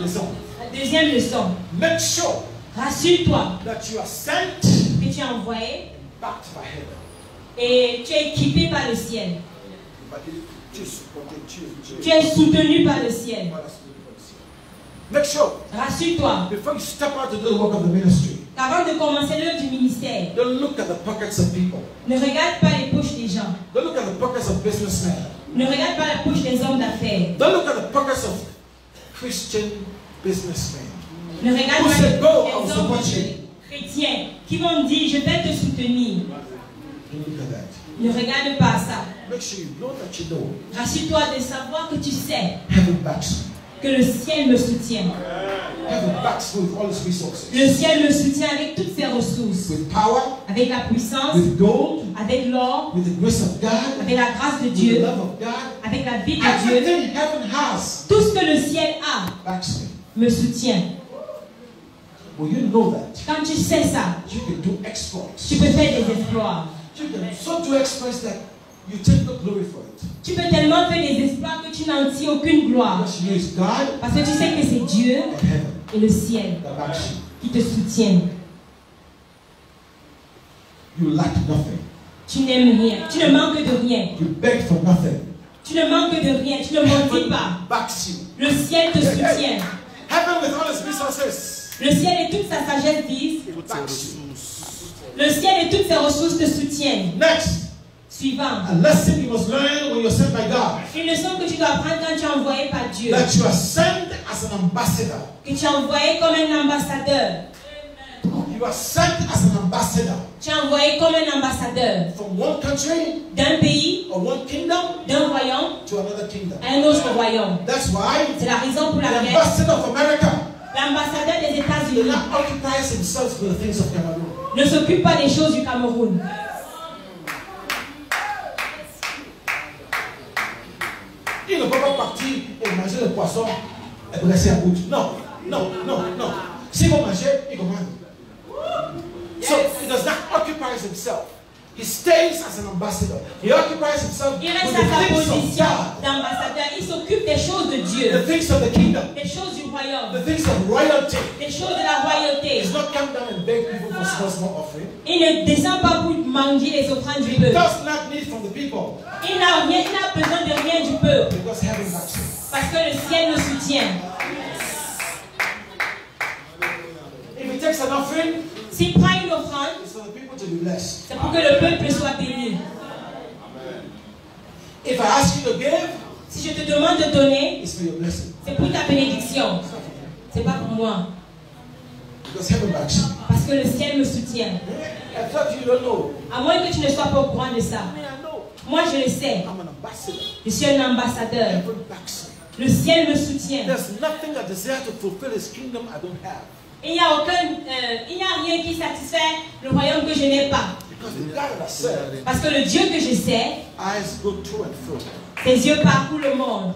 Leçon. Deuxième leçon. Make sure. Rassure-toi. That you are sent. Que tu es envoyé. Back by heaven. Et tu es équipé par le ciel. Tu es soutenu par le ciel. Make sure. Rassure-toi. Before you step out to do the work of the ministry. Avant de commencer l'œuvre du ministère. Don't look at the pockets of people. Ne regarde pas les poches des gens. Don't look at the pockets of businessmen. Ne regarde pas la poche des hommes d'affaires. Don't look at the pockets of Christian businessmen. Ne regarde Who pas said, "Go, les I will hommes support you." chrétiens qui vont dire je vais te soutenir. Don't look at that. Ne regarde pas ça. Make sure you know that you know. Rassure-toi de savoir que tu sais Heaven backs que le ciel me soutient. Heaven backs with all its resources. Le ciel me soutient avec toutes ses ressources. With power, avec la puissance, with gold, avec l'or, with the grace of God, avec la grâce de with Dieu, the love of God. avec la vie de Dieu. Everything heaven has Tout ce que le ciel a backs me soutient. Well, you know that. Quand tu sais ça, You can do exploits. tu peux faire des exploits. You can so do exploits that you take no glory for it. Tu peux tellement faire des exploits que tu n'en tires aucune gloire. Because you know it's God Parce que tu sais que c'est Dieu and heaven et le ciel that backs qui te soutiennent. you. You lack nothing. Tu n'aimes rien. Tu ne manques de rien. You beg for nothing. Tu ne manques de rien. Tu ne mentis pas. Backs you. Le ciel te soutient. Heaven with all its resources. Le ciel et toute sa sagesse disent. Backs you. Le ciel et toutes ses ressources te soutiennent. Next. Suivant. A lesson you must learn when you're sent by God. Une leçon que tu dois apprendre quand tu es envoyé par Dieu. That you are sent as an ambassador. Que tu es envoyé comme un ambassadeur. You You are sent as an ambassador. Tu es envoyé comme un ambassadeur. From one country, d'un pays, or one kingdom, d'un royaume, to another kingdom. À un autre royaume. That's why. C'est la raison pour laquelle. The ambassador of America. L'ambassadeur des États-Unis ne s'occupe pas des choses du Cameroun. Il ne peut pas partir et manger le poisson et dresser à bout. Non, non, non, non. S'il va manger, il commande. So he does not occupy himself. He stays as an ambassador. He occupies himself il reste with à the sa things position of God. d'ambassadeur. Il s'occupe des choses de Dieu. The things of the kingdom. Des choses du royaume. The things of royalty. Des choses de la royauté. He does not come down and beg people for small offering. Il ne descend pas pour manger les offrandes du peuple. He does not need from the people. Il n'a besoin de rien du peuple. Because heaven backs him. Parce que le ciel le soutient. If he takes an offering, s'il prend une offrande, c'est pour que le peuple soit béni. If I ask you to give, si je te demande de donner, it's for your blessing. C'est pour ta bénédiction. C'est pas pour moi. Because heaven backs you. Parce que le ciel me soutient. I thought you don't know. À moins que tu ne sois pas au courant de ça. Moi je le sais. I'm an ambassador. Je suis un ambassadeur. Heaven backs me. Le ciel me soutient. There's nothing I desire to fulfill His kingdom I don't have. Il n'y a rien qui satisfait le royaume que je n'ai pas. Parce que le Dieu que je sais, ses yeux parcourent le monde.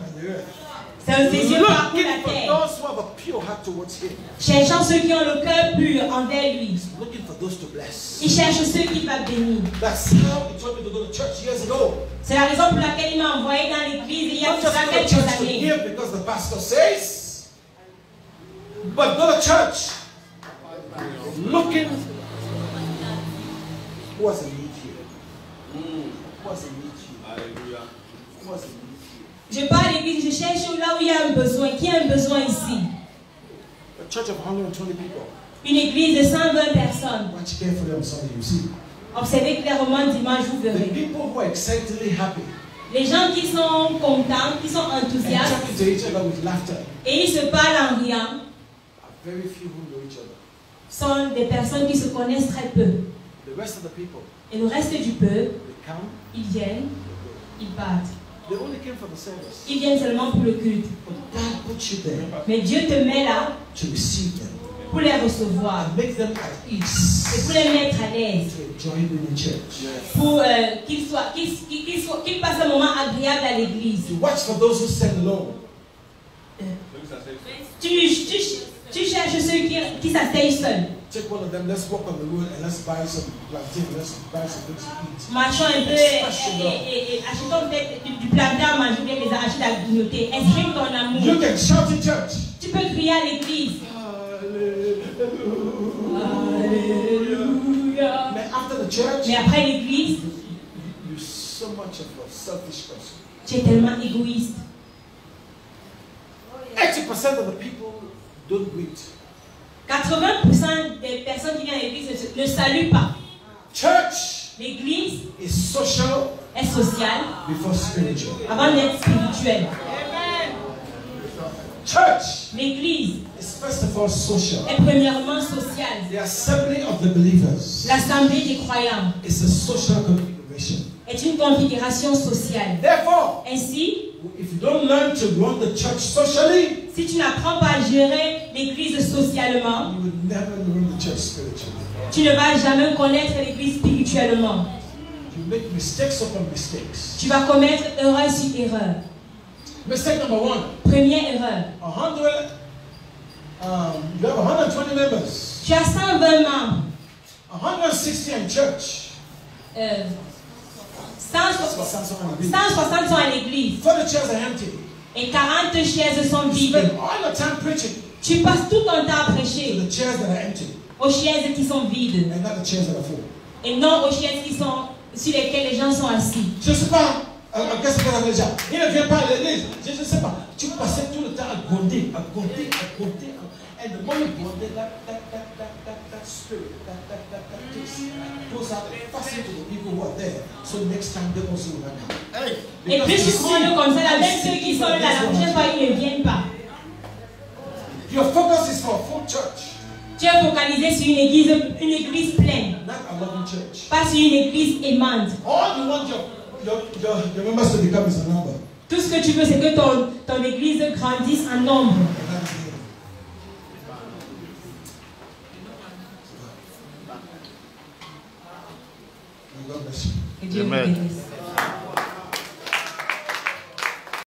Ses yeux parcourent la terre. Cherchant ceux qui ont le cœur pur envers lui. Il cherche ceux qu'il va bénir. C'est la raison pour laquelle il m'a envoyé dans l'église il y a quelques années. But go to church looking what's a need here. What's a need here? Hallelujah. What's a need here? Je pars à l'église, je cherche là où il y a un besoin. Qui a un besoin ici? A church of 120 people. Une église de 120 personnes. Watch carefully on Sunday, you see. Observez clairement dimanche, vous verrez. The people who are excitedly happy. Les gens qui sont contents, qui sont enthousiastes. And talking to each other with laughter. Et ils se parlent en riant. Very few who know each other. Sont des personnes qui se connaissent très peu. The rest of the people, et le reste du peuple, come, ils viennent, ils partent. They only came for the service. Ils viennent seulement pour le culte. But God put you there mais Dieu te met là to receive them. Pour les recevoir. And make them at ease. Et pour les mettre à l'aise. To enjoy them in church. Pour qu'ils passent un moment agréable à l'église. To watch for those who stand alone. Tu cherches ceux qui s'asseyent seuls. Take one of them, let's walk on the road and let's buy some plantain, let's buy some things to eat. Marchons un peu et achetons peut-être du plantain à manger, bien les arracher à grignoter. Exprime ton amour. You can shout in church. Tu peux crier à l'église. Alléluia. Mais après l'église, you're so much of a selfish person. Tu es tellement égoïste. 80% of the people don't greet. 80% des personnes qui viennent à l'église ne saluent pas. Church. L'église is social. Est sociale. Before spiritual. Avant d'être spirituelle. Church. L'église is first of all social. Est premièrement sociale. The assembly of the believers. L'assemblée des croyants. Is a social configuration. Est une configuration sociale. Therefore, ainsi, if you don't learn to run the church socially, si tu n'apprends pas à gérer l'église socialement, you will never run the church spiritually. Tu ne vas jamais connaître l'église spirituellement. You make mistakes upon mistakes. Tu vas commettre erreur sur erreur. Mistake number one. Première erreur. You have 120 members. Tu as 120 membres. 160 in church. 160 sont à l'église. 40 chairs are empty. Et 40 chaises sont vides. All the time preaching. Tu passes tout ton temps à prêcher. To the chairs that are empty. Aux chaises qui sont vides. And not the chairs that are full. Et non aux chaises qui sont sur lesquelles les gens sont assis. Je ne sais pas. Qu'est-ce que ça veut dire? Il ne vient pas à l'église. Je ne sais pas. Tu peux passer tout le temps à gronder, à gronder, à gronder. And the more you gronder, that spirit, that taste goes out and passes to the people who are there. So next time they also will not come. Et plus tu grondes comme ça, là, même ceux qui sont là, la prochaine fois, ils ne viennent pas. Your focus is for a full church. Tu es focalisé sur une église pleine. Pas sur une église aimante. Tout ce que tu veux, c'est que ton église grandisse en nombre. Que Dieu vous bénisse.